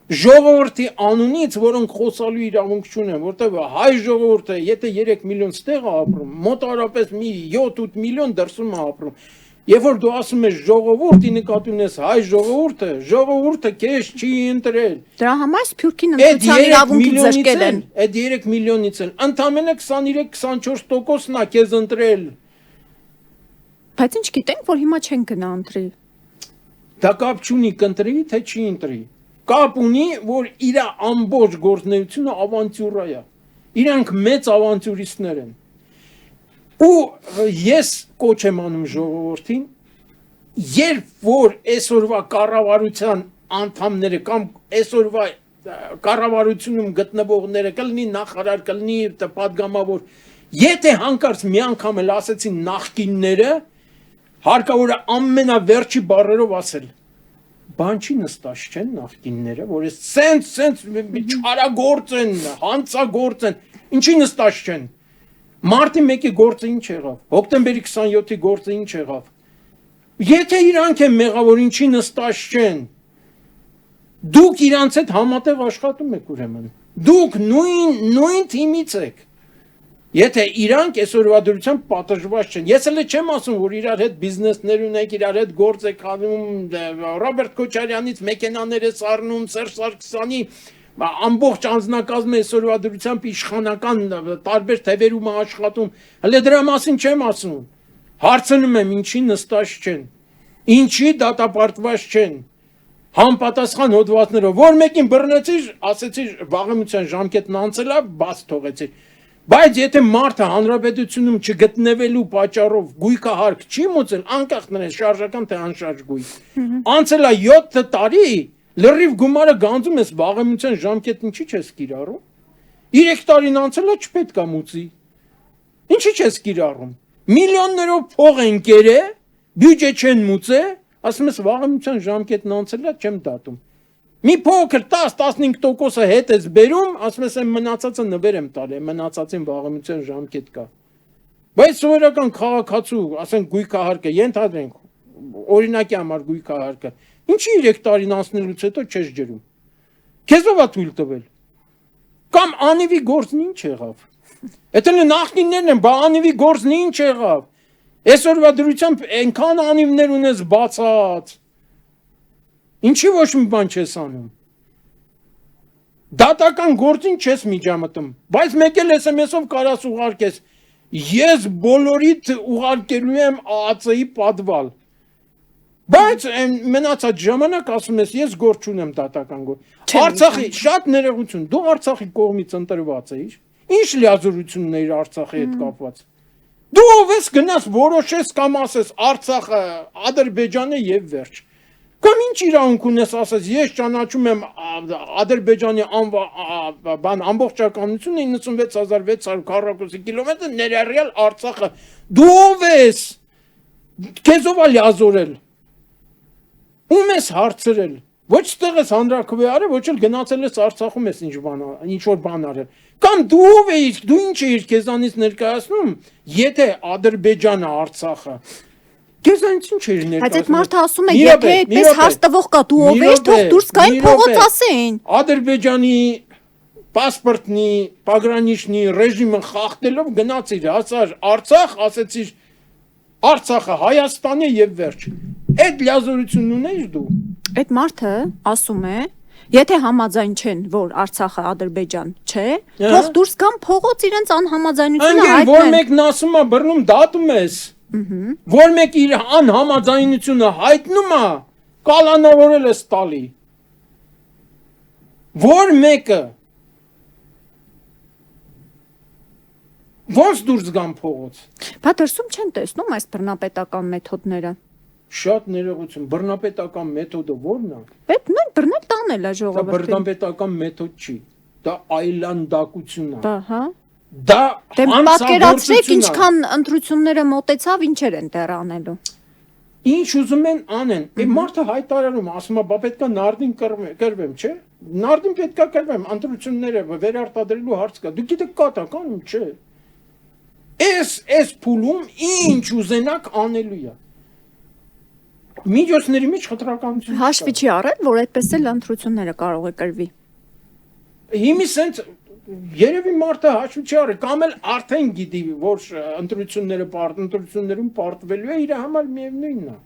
Ժողովրդի անունից, որոնք խոսալու իրավունք չունեն, որտեղ հայ ժողովուրդը, եթե 3 միլիոն ստեղ է ապրում, մոտավորապես մի 7-8 միլիոն դրսում է ապրում։ Երբ որ դու ասում ես ժողովուրդի նկատի ունես հայ ժողովուրդը քեզ չի ընտրել։
Դրա համար Սփյուռքին ընտրության իրավունքից զրկել են։
Այդ 3 միլիոնից էլ ընդամենը 23-24%-ն է քեզ ընտրել։
Բայց ինչ գիտենք, որ հիմա չեն գնա ընտրի։
Դա կապ չունի կընտրի, թե չի ընտրի։ Կապ ունի, որ իր ամբողջ գործունեությունը ավանտյուրա է։ Իրանք մեծ ավանտյուրիստներ են։ Ու ես կոչ եմ անում ժողովրդին, երբ որ այսօրվա կառավարության անդամները կամ այսօրվա կառավարությունում գտնվողները կլինի նախարար, կլինի պատգամավոր, եթե հանկարծ մի անգամ էլ ասեցին նախկինները, հարկավոր է ամենավերջի բառերով ասել։ Բան չի նստած չեն նախկինները, որ ես սենց չարագործ են, հանցագործ են, ինչի նստած չեն։ Մարտի 1-ի գործը ինչ եղավ, հոկտեմբերի 27-ի գործը ինչ եղավ։ Եթե իրանք են մեղավոր, ինչի նստած չեն։ Դուք իրանց հետ համատեղ աշխատում եք ուրեմն։ Դուք նույն թիմից եք։ Եթե իրանք այսօրվա դրությամբ պատժված չեն, ես էլ չեմ ասում, որ իրար հետ բիզնեսներ ունեք, իրար հետ գործ եք անում, Ռոբերտ Քոչարյանից մեքենաներ է սառնում, Սերժ Սարգսյանի ամբողջ անձնակազմը այսօրվա դրությամբ իշխանական տարբեր թևերում աշխատում, հələ դրա մասին չեմ ասում։ Հարցնում եմ, ինչի նստած չեն, ինչի դատապարտված չեն։ Համապատասխան հոդվածներով, որ մեկին բռնեցիր, ասեցիր վաղեմության ժամկետն անցել է, բաց թողեցիր։ Բայց եթե մարդը հանրապետությունում չգտնվելու պատճառով գույքը հարկ չի մուծել, անկախ նրանից շարժական թե անշարժ գույք, անցել է 7 տարի, լրիվ գումարը գանձում ես վաղեմության ժամկետն ինչի չես կիրառում։ 3 տարին անցել է, չպետք է մուծի։ Ինչի չես կիրառում։ Միլիոններով փող են կերել, բյուջե չեն մուծե, ասում ես վաղեմության ժամկետն անցել է, չեմ դատում։ Մի փոքր 10-15% հետ ես բերում, ասում ես մնացածը նվեր եմ տալի, մնացածին վաղեմության ժամկետ կա։ Բայց սովորական քաղաքացու, ասենք գույքահարկը, ենթադրենք, օրինակի համար գույքահարկը, ինչի 3 տարին անցնելուց հետո չես ջրում։ Քեզ ով է թույլ տվել։ Կամ անիվի գործն ինչ եղավ։ Եթե նախնիներն են, բա անիվի գործն ինչ եղավ։ Այսօրվա դրությամբ այնքան անիվներ ունես բացած։ Ինչի ոչ մի բան չես անում։ Դատական գործին չես միջամտում, բայց մեկ էլ SMS-ով կարաս ուղարկես։ Ես բոլորիդ ուղարկելու եմ ԱԱՑ-ի պատվալ։ Բայց մնացած ժամանակ ասում ես ես գործ չունեմ դատական գործ։ Արցախի շատ ներողություն, դու Արցախի կողմից ընտրված ես։ Ինչ լիազորություններ Արցախի հետ կապված։ Դու ով ես գնաս որոշես կամ ասես Արցախը Ադրբեջանը եւ վերջ։ Կամ ինչ իրավունք ունես ասես ես ճանաչում եմ Ադրբեջանի բան ամբողջականությունը 96600 քառակուսի կիլոմետր ներառյալ Արցախը։ Դու ով ես։ Քեզ ով է լիազորել։ Ում ես հարցրել։ Ոչ ստեղ ես հանրաքվե արել, ոչ էլ գնացել ես Արցախում ես ինչ որ բան արել։ Կամ դու ով ես, դու ինչ ես քեզանից ներկայացնում, եթե Ադրբեջանը Արցախը քեզանից ինչ ես ներկայացնում։
Բայց այդ մարդը ասում է, եթե այդպես հարց տվող կա, դու ով ես, թող դուրս գային փողոց ասեն։
Ադրբեջանի պասպորտնի, պագրանիչնի ռեժիմը խախտելով գնացիր, ասար Արցախ, ասեցիր Արցախը Հայաստանի եւ վերջ։ Այդ լիազորությունն ունես դու։
Այդ մարդը ասում է, եթե համաձայն չեն, որ Արցախը Ադրբեջան չէ, թող դուրս գան փողոց իրենց անհամաձայնությունը հայտնեն։
Որ մեկն ասում է բռնում դատում ես։ Որ մեկ իր անհամաձայնությունը հայտնում է, կալանավորել ես տալի։ Որ մեկը ոնց դուրս գան փողոց։
Բա դրսում չեն տեսնում այս բռնապետական մեթոդները։
Շատ ներողություն, բռնապետական մեթոդը ո՞րն է։
Պետք նույն բռնել տանել է
Դա
ժողովրդին։
բռնապետական մեթոդ չի։ Դա այլանդակություն է։
Բա հա։
Դա
Դե պատկերացրեք ինչքան ընտրությունները մոտեցավ, ինչեր են դեռ անելու։
Ինչ ուզում են անեն։ Այդ մարդը հայտարարում, ասում է, բա պետքա նարդին կրվեմ, չէ՞։ Նարդին պետքա կրվեմ, ընտրությունները վերարտադրելու հարց կա։ Դու գիտեք կա դա կանում, չէ։ Էս փուլում ինչ ուզենակ անելու է։ Միջոցների մեջ խտրականություն։
Հաշվի չի առել, որ այդպես էլ ընտրությունները կարող է կրվի։
Հիմի սենց երևի մարդը հաշվի չի առել, կամ էլ արդեն գիտի, որ ընտրություններում պարտվելու է, իր համար միևնույնն է։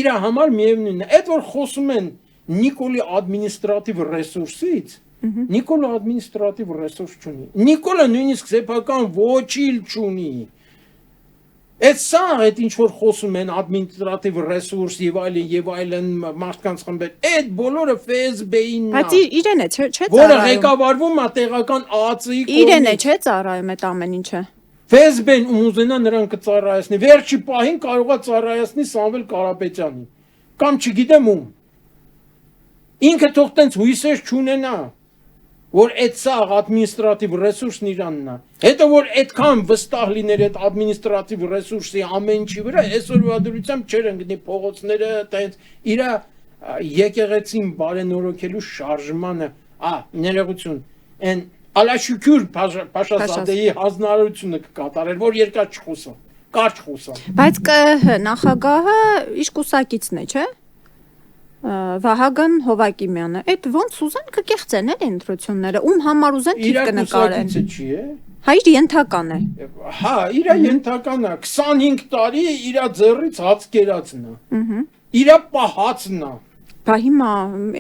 Իր համար միևնույնն է։ Այդ որ խոսում են Նիկոլի ադմինիստրատիվ ռեսուրսից, Նիկոլը ադմինիստրատիվ ռեսուրս չունի։ Նիկոլը նույնիսկ սեփական ոչիլ չունի։ Այդ սա այդ ինչ որ խոսում են ադմինիստրատիվ ռեսուրս եւ այլն մարդկանց խմբեր, այդ բոլորը FSB-ին է։
Բայց իրեն է, չէ՞ ծառայում։
Որը ղեկավարվում է տեղական ԱԱՑ-ի կողմից։
Իրեն է, չէ՞ ծառայում այդ ամեն ինչը։
FSB-ն ուզենա նրան կծառայեցնի, վերջի պահին կարողա ծառայեցնի Սամվել Կարապետյանին։ Կամ չգիտեմ ում։ Ինքը թող տենց հույսեր չունենա, որ այդ սա ադմինիստրատիվ ռեսուրսն իրանն է։ Հետո որ այդքան վստահ լիներ այդ ադմինիստրատիվ ռեսուրսի ամեն ինչի վրա, այսօրվա դրությամբ չեր ընկնի փողոցները, տենց իր եկեղեցին բարենորոգելու շարժմանը, ներողություն, այն Ալաշուքյուր Փաշազադեի հանձնարարությունը կկատարել, որ երկար չխոսա, կարճ խոսա։
Բայց նախագահը իր կուսակիցն է, չէ՞։ Վահագն Հովակիմյանը, այդ ոնց ուզեն կկեղծեն էլ ընտրությունները, ում համար ուզեն թիվ կնկարեն։
Իր կուսակիցը չի է։
Հա իր ենթական է։
Հա, իր ենթական է, 25 տարի իր ձեռից հաց կերածն է։ Իր պահածն է։
Բա հիմա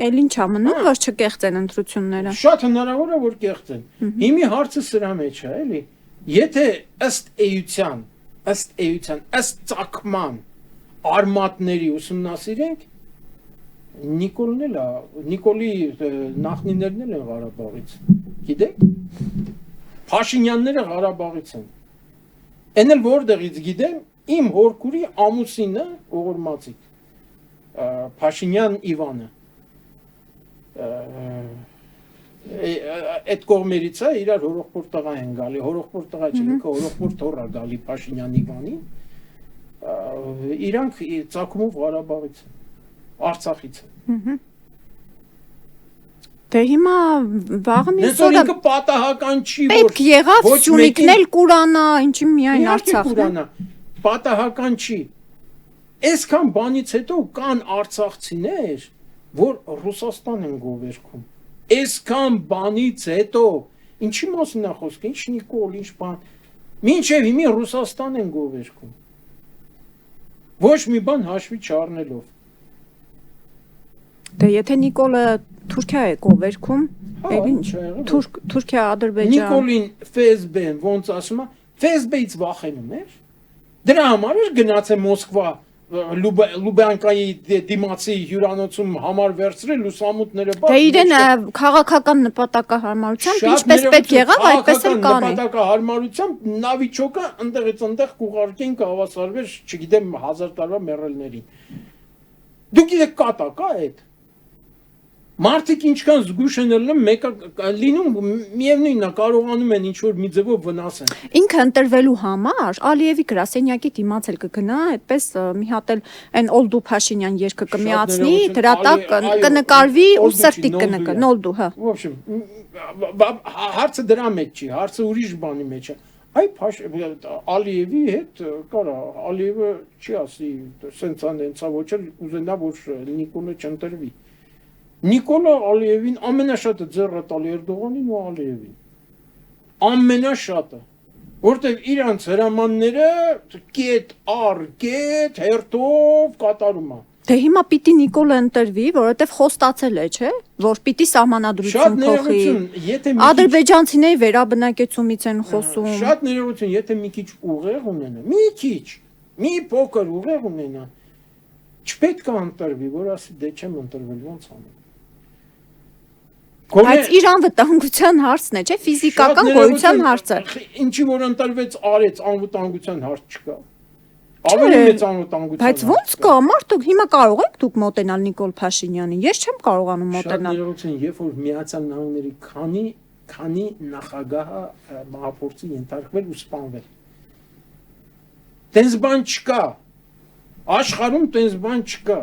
էլ ինչ ա մնում, որ չկեղծեն ընտրությունները։
Շատ հնարավոր է որ կեղծեն։ Հիմի հարցը սրա մեջ է, էլի։ Եթե ըստ ըստ ծագման արմատների ուսումնասիրենք, Նիկոլն էլ է, Նիկոլի նախնիներն էլ են Ղարաբաղից։ Գիտեք։ Փաշինյանները Ղարաբաղից են։ Էն էլ որտեղից գիտեմ, իմ հորքուրի ամուսինը ողորմածիկ Փաշինյան Իվանը այդ կողմերից է իրար հորոխբոր տղա են գալի, հորոխբոր տղա չի, ինքը հորոխբոր թոռ է գալի Փաշինյան Իվանին, իրանք ծագումով Ղարաբաղից են, Արցախից են։
Դե հիմա վաղը մյուս
Նեսօր
օրը
ինքը պատահական չի,
պետք եղավ Սյունիքն էլ Կուրանա, ինչի միայն Արցախն։
Կուրանա, պատահական չի։ Այսքան բանից հետո կան արցախցիներ, որ Ռուսաստան են գովերքում։ Այսքան բանից հետո ինչի մասին է խոսքը, ինչ Նիկոլ, ինչ բան։ Մինչև հիմա Ռուսաստան են գովերքում։ Ոչ մի բան հաշվի չառնելով։
Դե եթե Նիկոլը Թուրքիա է գովերքում, եւ ինչ, Թուրքիա, Ադրբեջան։
Նիկոլին FSB-ն ոնց ասում է, FSB-ից վախենում էր։ Դրա համար էր գնացել Մոսկվա Լուբյանկայի դիմացի հյուրանոցում համար վերցրել լուսամուտները բաց։
Դե իրեն քաղաքական նպատակահարմարությամբ ինչպես պետք եղավ, այդպես էլ կանի։
Նպատակահարմարությամբ նավիճոկը ընդեղից ընդեղ կուղարկեն կհավասարվեր, չգիտեմ, 1000 տարվա մեռելներին։ Դուք եք կատակա այդ։ Մարդիկ ինչքան զգուշ են ելնում, մեկը լինում միևնույնն է, կարողանում են ինչ-որ մի ձևով վնասեն։
Ինքը ընտրվելու համար Ալիևի գրասենյակի դիմաց էլ կգնա, այդպես մի հատ էլ այն Օլդու Փաշինյան երգը կմիացնի, դրա տակ կնկարվի ու սրտիկ կնկա, Նոլդու, հա։
В общем, հարցը դրա մեջ չի, հարցը ուրիշ բանի մեջ է։ Այ Ալիևի հետ կարա, Ալիևը չի ասի, սենց անենցա ոչ էլ ուզենա, որ Նիկոլը չընտրվի։ Նիկոլը Ալիևին ամենաշատը ձեռը տալ Էրդողանին ու Ալիևին։ Ամենաշատը, որտեղ իրանց հրամանները կետ առ կետ հերթով կատարում է։
Դե հիմա պիտի Նիկոլը ընտրվի, որովհետև խոստացել է, չէ՞, որ պիտի սահմանադրություն փոխի։ Ադրբեջանցիների վերաբնակեցումից են խոսում։
Շատ ներողություն, եթե մի քիչ ուղեղ ունենա, մի քիչ, մի փոքր ուղեղ ունենա, չպետք է ընտրվի, որ ասի դե չեմ ընտրվել, ոնց անեմ։
Բայց իր անվտանգության հարցն է, չէ՞, ֆիզիկական գոյության հարցը։
Ինչի որ ընտրվեց արեց, անվտանգության հարց չկա։ Ավելի մեծ անվտանգություն։
Բայց ո՞նց կա, մարդիկ հիմա կարող եք դուք մոտենալ Նիկոլ Փաշինյանին։ Ես չեմ կարողանում մոտենալ։
Շատ ներողություն, երբ որ Միացյալ Նահանգների քանի նախագահը մահափորձի ենթարկվել ու սպանվել։ Տենց բան չկա։ Աշխարհում տենց բան չկա։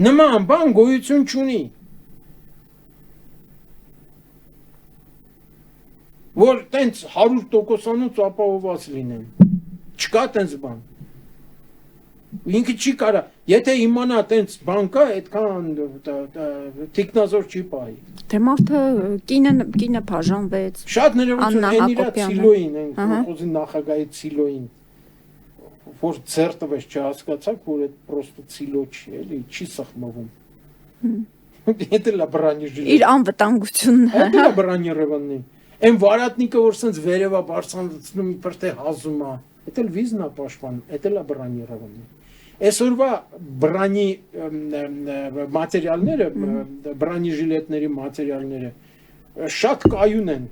Նման բան գոյություն չունի։ Որ տենց 100%-անոց ապահովված լինեն։ Չկա տենց բան։ Ինքը չի կարա, եթե իմանա տենց բան կա, այդքան տիկնազոր չի պահի։
Դե մարդը կինը բաժանվեց։
Շատ ներողություն, այն իրա ցիլոին, այն խոզի նախագահի ցիլոին, որ ձեռ տվեց, չհասկացաք, որ այդ պրոստը ցիլո չի, էլի, չի սխմվում։ Դա լա բրանի ժիլը։
Իր անվտանգությունն է։
Դա բրանի ռևաննի։ Այն վարատնիկը, որ սենց վերևա բարձրացնում իբր թե հազում է, դա էլ վիզն է պաշտպանում, դա էլ է բրանի ռևաննի։ Այսօրվա բրանի մատերիալները, բրանի ժիլետների մատերիալները շատ կայուն են։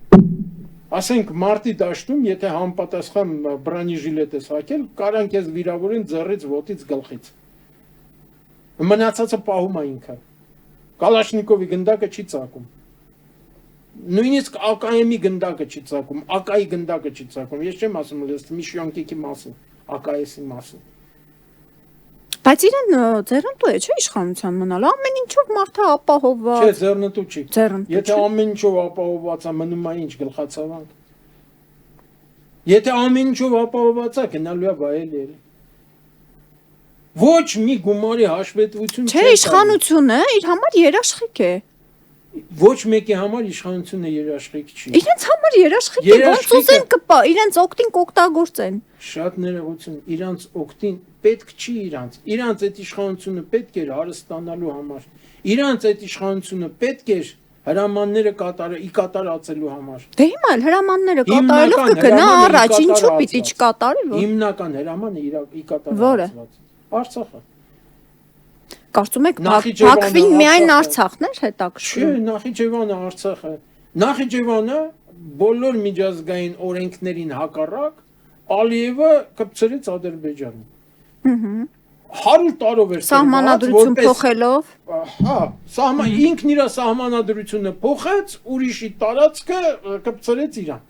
Ասենք մարտի դաշտում, եթե համապատասխան բրանի ժիլետ ես հագել, կարան քեզ վիրավորեն ձեռից, ոտից, գլխից։ Մնացածը պահում է ինքը։ Կալաշնիկովի գնդակը չի ծակում։ Նույնիսկ ԱԿՄ-ի գնդակը չի ծակում, ԱԿ-ի գնդակը չի ծակում։ Ես չեմ ասում Միշյոնկիկի մասին, ԱԿՍ-ի մասին։
Բայց իրեն ձեռնտու է, չէ՞ իշխանության մնալ, ամեն ինչով մարդը ապահովված։
Չէ, ձեռնտու չի։
Ձեռնտու չի։
Եթե ամեն ինչով ապահովված է, մնում է ինչ գլխացավանք։ Եթե ամեն ինչով ապահովված է, գնալու է վայել էլ։ Ոչ մի գումարի հաշվետվություն
չէ, իշխանությունը իր համար երաշխիք է։
Ոչ մեկի համար իշխանությունը երաշխիք չի։
Իրենց համար երաշխիք է, ոնց ուզեն կպա, իրենց օգտին կօգտագործեն։
Շատ ներողություն, իրանց օգտին պետք չի իրանց։ Իրանց այդ իշխանությունը պետք էր հարստանալու համար։ Իրանց այդ իշխանությունը պետք էր հրամանները կատարածելու համար։
Դե հիմա էլ հրամանները կատարելով կգնա առաջ, ինչու պիտի չկատարի։
Հիմնական հրամանը ի կատարածված։ Արցախը։
Կարծում եք Բաքվին միայն Արցախն էր հետաքրքրում։
Չէ, Նախիջևանը Արցախը։ Նախիջևանը բոլոր միջազգային օրենքներին հակառակ Ալիևը կպցրեց Ադրբեջանին։ 100 տարով էր
սահմանադրություն փոխելով։
Հա, ինքն իր սահմանադրությունը փոխեց, ուրիշի տարածքը կպցրեց իրան։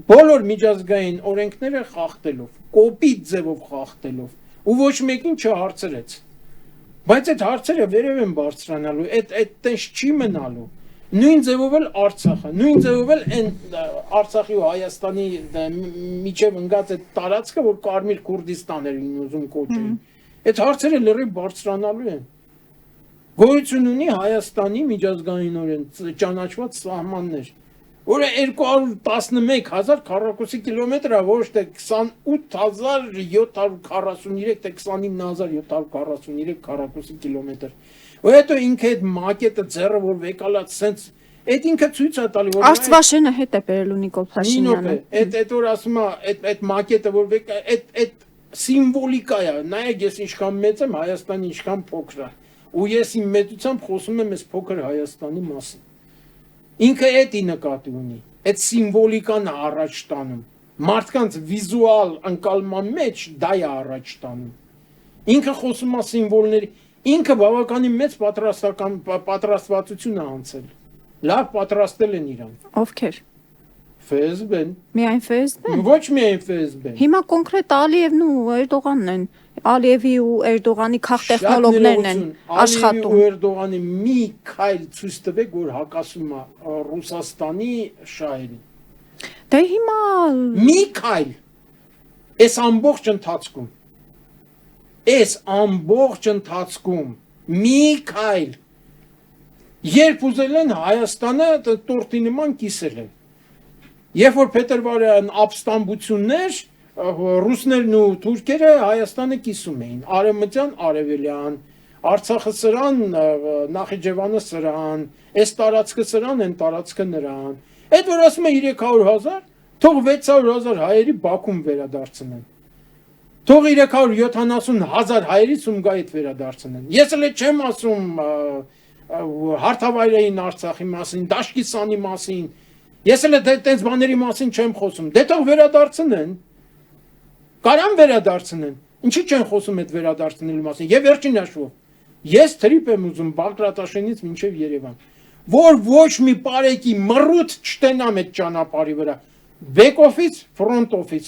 բոլոր միջազգային օրենքները խախտելով, կոպիտ ձևով խախտելով, ու ոչ մեկին չհարցրեց։ Բայց այդ հարցերը վերև են բարձրանալու, այդ տես չի մնալու։ Նույն ձևով էլ Արցախը, նույն ձևով էլ այն Արցախի ու Հայաստանի միջև ընկած այդ տարածքը, որ Կարմիր Քուրդիստան էր ուզում կոչել։ Այդ հարցերը լրիվ բարձրանալու են։ Գոյություն ունի Հայաստանի միջազգայինորեն ճանաչված սահմաններ, որը 211,000 քառակուսի կիլոմետր է, ոչ թե 28,743 թե 29,743 քառակուսի կիլոմետր։ Ու հետո ինքը այդ մակետը ձեռը որ վեկալած սենց այդ ինքը ցույց է տալի որ
Արցվաշենը հետ է բերելու Նիկոլ Փաշինյանը։
Այդ որ ասում է այդ մակետը որ այդ սիմվոլիկա է, նայեք ես ինչքան մեծ եմ, Հայաստանը ինչքան փոքր է։ Ու ես իմ մեծությամբ խոսում եմ այս փոքր Հայաստանի մասին։ Ինքը էդի նկատի ունի, այդ սիմվոլիկան է առաջ տանում, մարդկանց վիզուալ ընկալման մեջ դա է առաջ տանում։ Ինքը խոսում է սիմվոլների, ինքը բավականին մեծ պատրաստվածություն է անցել, լավ պատրաստել են իրան։
Ովքեր։
ՖՍԲ-ն։
Միայն ՖՍԲ-ն։
Ոչ միայն ՖՍԲ-ն։
Հիմա կոնկրետ Ալիևն ու Էրդողանն են, Ալիևի ու Էրդողանի քաղտեխնոլոգներն են աշխատում։
Ալիևի ու Էրդողանի մի քայլ ցույց տվեք, որ հակասում է Ռուսաստանի շահերին։
Դե հիմա
մի քայլ այս ամբողջ ընթացքում մի քայլ երբ ուզել են Հայաստանը տորտի նման կիսել են։ Երբ որ փետրվարյան ապստամբություններ ռուսներն ու թուրքերը Հայաստանը կիսում էին, արևմտյան, արևելյան, Արցախը սրան, Նախիջևանը սրան, այս տարածքը սրան, այն տարածքը նրան։ Այդ որ ասում է 300,000, թող 600,000 հայերի Բաքուն վերադարձնեն։ Թող 370,000 հայերի Սումգայիթ վերադարձնեն։ Ես էլ չեմ ասում հարթավայրային Արցախի մասին, Դաշկիսանի մասին։ Ես էլ այդպես բաների մասին չեմ խոսում։ Դե թող վերադարձնեն։ Կարան վերադարձնեն։ Ինչի չեն խոսում այդ վերադարձնելու մասին։ Եվ վերջին հաշվով ես թրիպ եմ ուզում Բաղրատաշենից մինչև Երևան, որ ոչ մի բարեկի մռութ չտենամ այդ ճանապարհի վրա։ Back office, front office։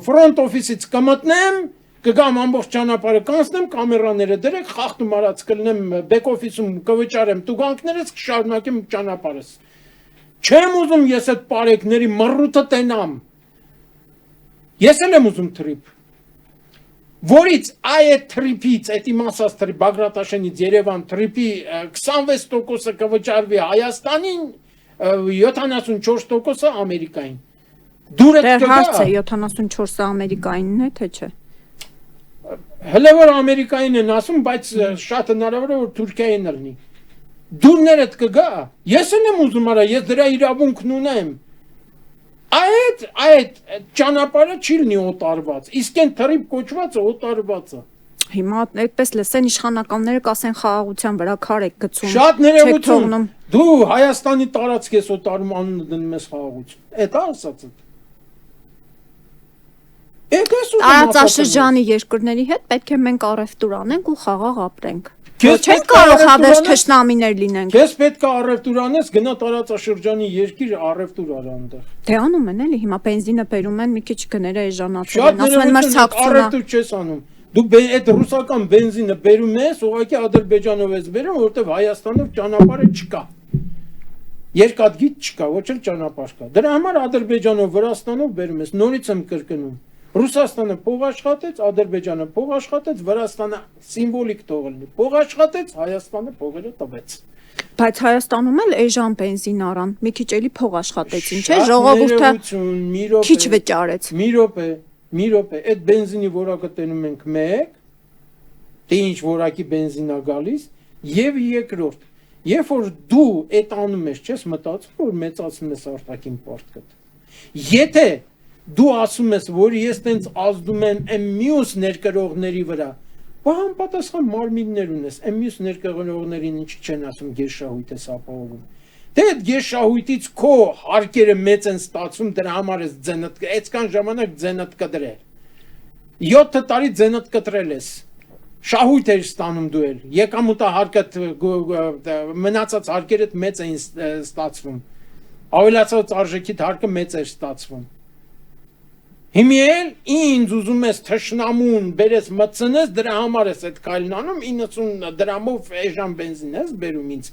Front office-ից կմտնեմ, կգամ ամբողջ ճանապարհը կանցնեմ, կամերաները դրեք, խախտում արած կլնեմ back office-ում կվճարեմ տուգանքներս, կշարունակեմ ճանապարհս։ Չեմ ուզում ես այդ բարեկների մռութը տենամ։ Ես էլ եմ ուզում թրիպ, որից այդ թրիպից, այդ իմ ասած թրիպ, Բաղրատաշենից Երևան թրիպի 26%-ը կվճարվի Հայաստանին, 74%-ը Ամերիկային։ Դուրը
կգա։ Հարցը 74-ը Ամերիկայինն է, թե չէ։
Հələ որ Ամերիկային են ասում, բայց շատ հնարավոր է որ Թուրքիային լինի։ Դուրներդ կգա։ Ես եմ ուզում արա, ես դրա իրավունքն ունեմ։ Այդ ճանապարհը չի լինի օտարված, իսկ այն թրիպ կոչվածը օտարված է։
Հիմա այդպես լսեն իշխանականները կասեն խաղաղության վրա քար եք գցում։
Շատ ներողություն։ Դու Հայաստանի տարածք ես օտարում անունը դնում ես խաղաղություն։ Էդ ասածը։
Տարածաշրջանի երկրների հետ պետք է մենք առևտուր անենք ու խաղաղ ապրենք։ Չենք կարող հավերժ թշնամիներ լինենք։
Քեզ պետք է առևտուր անես, գնա տարածաշրջանի երկիր առևտուր արա այնտեղ։
Դե անում են էլի, հիմա բենզինը բերում են, մի քիչ գները էժանացել են, ասում են մրցակցություն։
Առևտուր չես անում։ Դու այդ ռուսական բենզինը բերում ես, ուղղակի Ադրբեջանով ես բերում, որովհետև Հայաստանով ճանապարհը չկա։ Երկաթգիծ չկա, ոչ էլ ճանապարհ կա։ Դրա համար Ադրբեջանով, Վրաստանով բերում ես, նորից եմ կրկնում։ Ռուսաստանը փող աշխատեց, Ադրբեջանը փող աշխատեց, Վրաստանը սիմվոլիկ թող լինի։ Փող աշխատեց, Հայաստանը փողերը տվեց։
Բայց Հայաստանում էլ էժան բենզին առան, մի քիչ էլի փող աշխատեցին, չէ՞, ժողովուրդը քիչ վճարեց։ Մի րոպե, այդ բենզինի որակը տենում ենք 1, թե ինչ որակի բենզին է գալիս, եւ երկրորդ, երբ որ դու այդ անում ես, չես մտածում, որ մեծացնում ես արտաքին պարտքդ։ Եթե դու ասում ես, որ ես տենց ազդում եմ այն մյուս ներկրողների վրա, բանպատասխան մարմիններ ունես, այն մյուս ներկրողներին ինչի չեն ասում գերշահույթ ես ապահովում։ Դե այդ գերշահույթից քո հարկերը մեծ են ստացում, դրա համար ես ձենդ, այդքան ժամանակ ձենդ կդրել։ 7 տարի ձենդ կտրել ես։ Շահույթ էր ստանում դու էլ։ Եկամուտահարկդ մնացած հարկերդ մեծ էին ստացվում։
ավելացած արժեքի թարկը մեծ էր ստացվում։ Հիմի էլ ինձ ուզում ես թշնամուն բերես մտցնես, դրա համար ես այդ քայլն անում, 90 դրամով էժան բենզին ես բերում ինձ։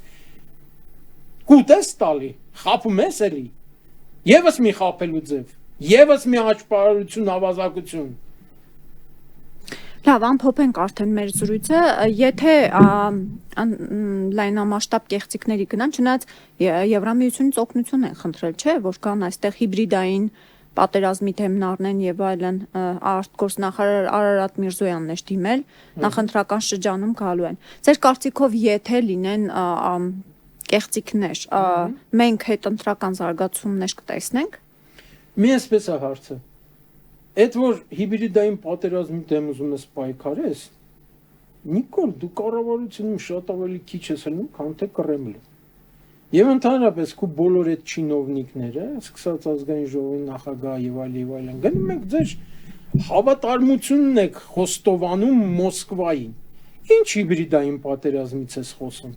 Կուտ ես տալի, խափում ես էլի։ Եվս մի խափելու ձև, եվս մի աճպարարություն, ավազակություն։
Լավ, ամփոփենք արդեն մեր զրույցը, եթե լայնամասշտաբ կեղծիքների գնան, չնայած Եվրամիությունից օգնություն են խնդրել, չէ, որ կան այստեղ հիբրիդային պատերազմի թեմնարն են եւ այլն, արտգործնախարար Արարատ Միրզոյանն է դիմել, նախընտրական շրջանում գալու են։ Ձեր կարծիքով, եթե լինեն կեղծիքներ, մենք հետ ընտրական զարգացումներ կտեսնենք։
Մի էսպես է հարցը։ Այդ որ հիբրիդային պատերազմի դեմ ուզում ես պայքարես, Նիկոլ, դու կառավարությունում շատ ավելի քիչ ես ելնում, քան թե Կրեմլը։ Եվ ընդհանրապես քո բոլոր այդ չինովնիկները, սկսած ազգային ժողովի նախագահ եւ այլն, գնում եք ձեր հավատարմությունն եք խոստովանում Մոսկվային։ Ինչ հիբրիդային պատերազմից ես խոսում։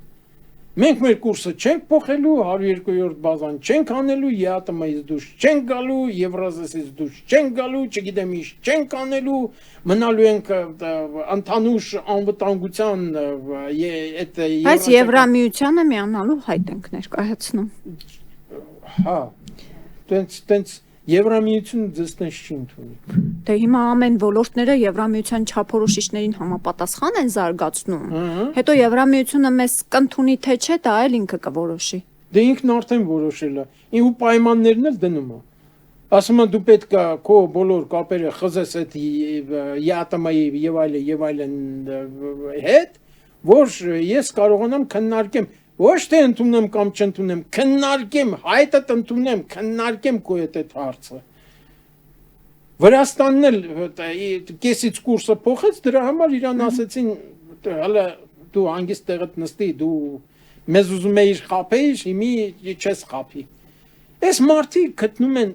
Մենք մեր կուրսը չենք փոխելու, 102-րդ բազան չենք անելու, ԵԱՏՄ-ից դուրս չենք գալու, Եվրազեսից դուրս չենք գալու, չգիտեմ ինչ չենք անելու, մնալու ենք ընդհանուր անվտանգության այդ
Բայց Եվրամիությանը միանալու հայտ ենք ներկայացնում։
Հա, տենց Եվրամիությունը ձեզ տենց չի ընդունի։
Դե հիմա ամեն ոլորտները Եվրամիության չափորոշիչներին համապատասխան են զարգացնում։ Հետո Եվրամիությունը մեզ կընդունի թե չէ, դա էլ ինքը կորոշի։
Դե ինքն արդեն որոշել է։ Ու պայմաններն էլ դնում է։ Ասում են դու պետք է քո բոլոր կապերը խզես այդ ԵԱՏՄ-ի եւ այլն հետ, որ ես կարողանամ քննարկեմ ոչ թե ընդունեմ կամ չընդունեմ, քննարկեմ, հայտը ընդունեմ, քննարկեմ քո հետ այդ հարցը։ Վրաստանն էլ կեսից կուրսը փոխեց, դրա համար իրան ասեցին, հələ դու հանգիստ տեղդ նստի, դու մեզ ուզում էիր խափեիր, հիմի չես խափի։ Այս մարդիկ գտնում են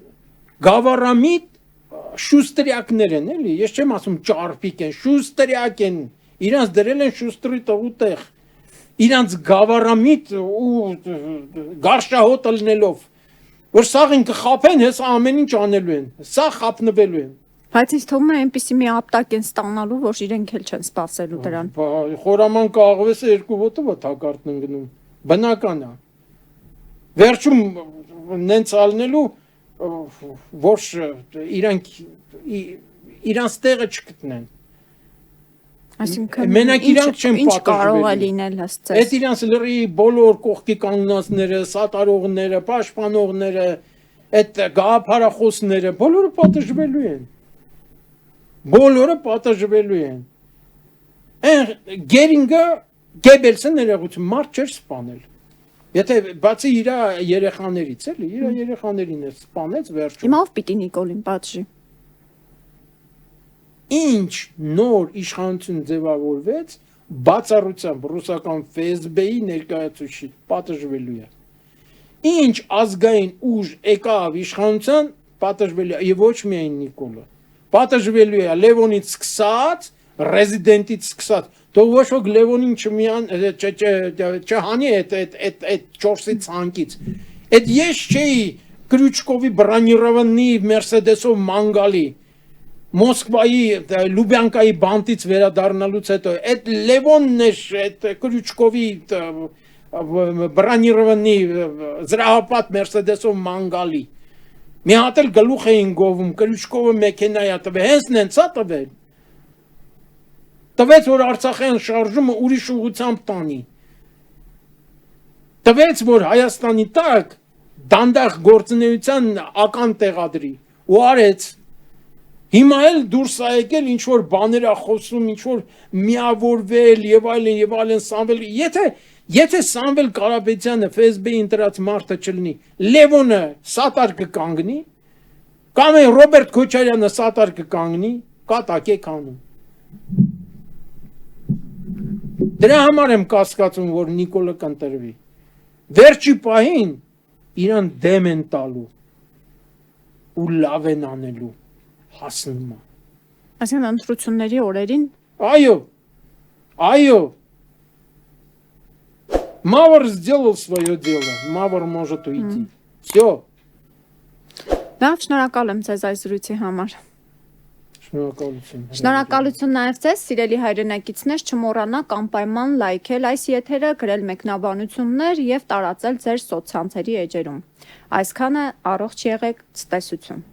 գավառամիտ շուստրյակներ են, էլի, ես չեմ ասում ճարպիկ են, շուստրյակ են, իրանց դրել են շուստրի տղուտեղ, իրանց գավառամիտ ու գարշահոտ ելնելով, որ սաղին կխափեն, հեսա ամեն ինչ անելու են, սա խափնվելու են։
Բայց ինձ թվում է այնպիսի մի ապտակ են ստանալու, որ իրենք էլ չեն սպասելու դրան։
Խորաման կաղվեսը երկու ոտով է թակարդն ընկնում, բնական է։ Վերջում նենց ալնելու, որ իրանց տեղը չգտնեն։
Այսինքն
մենակ իրանք չեն
ինչ կարող է
պատժվելու։
լինել ըստ
Այդ իրանց լրի բոլոր կողքի կանգնածները, սատարողները, պաշտպանողները, այդ գաղափարախոսները, բոլորը պատժվելու են։ Բոլորը պատժվելու են։ Այն Գերինգը Գեբելսը ներողություն մարդ չէր սպանել։ Եթե բացի իր երեխաներից էլի, իր երեխաներին է սպանեց վերջում։
Հիմա ով պիտի Նիկոլին պատժի։
Ինչ նոր իշխանություն ձևավորվեց, բացառությամբ ռուսական ФՍԲ-ի ներկայացուցիչ պատժվելու է։ Ինչ ազգային ուժ եկավ իշխանության, պատժվելու է, եւ ոչ միայն Նիկոլը։ Պատժվելու է Լևոնից սկսած, ռեզիդենտից սկսած, թող ոչ ոք Լևոնին չհանի այդ 4-ի ցանկից։ Այդ ես չէի Կրուչկովի բրանիրովանի Մերսեդեսով մանգալի Մոսկվայի Լուբյանկայի բանտից վերադառնալուց հետո այդ Լևոնն է այդ Կրուչկովի բրանիրովանի զրահապատ Մերսեդեսով մանգալի մի հատ էլ գլուխ էին գովում Կրուչկովը մեքենայա տվել հենց նենցա տվել տվեց որ Արցախյան շարժումը ուրիշ ուղղությամբ տանի տվեց որ Հայաստանի տակ դանդաղ գործունեության ական տեղադրի ու արեց հիմա էլ դուրս է եկել ինչ որ բաներ է խոսում ինչ որ միավորվել եւ այլն Սամվել եթե Սամվել Կարապետյանը ՖՍԲ-ի ընտրած մարդը չլինի Լևոնը սատար կկանգնի կամ Ռոբերտ Քոչարյանը սատար կկանգնի կատակ է կանում դրա համար եմ կասկածում որ Նիկոլը կընտրվի վերջի պահին իրան դեմ են տալու ու լավ են անելու հասնում է
Այսինքն ընտրությունների օրերին
Այո Мавр сделал свое дело Мавр может уйти Всё,
Լավ, շնորհակալ եմ ձեզ այս զրույցի համար։
շնորհակալություն։
Շնորհակալություն նաև ձեզ, սիրելի հայրենակիցներ, չմոռանաք անպայման լայքել այս եթերը, գրել մեկնաբանություններ եւ տարածել ձեր սոցցանցերի էջերում։ Այսքանը առողջ եղեք, ցտեսություն։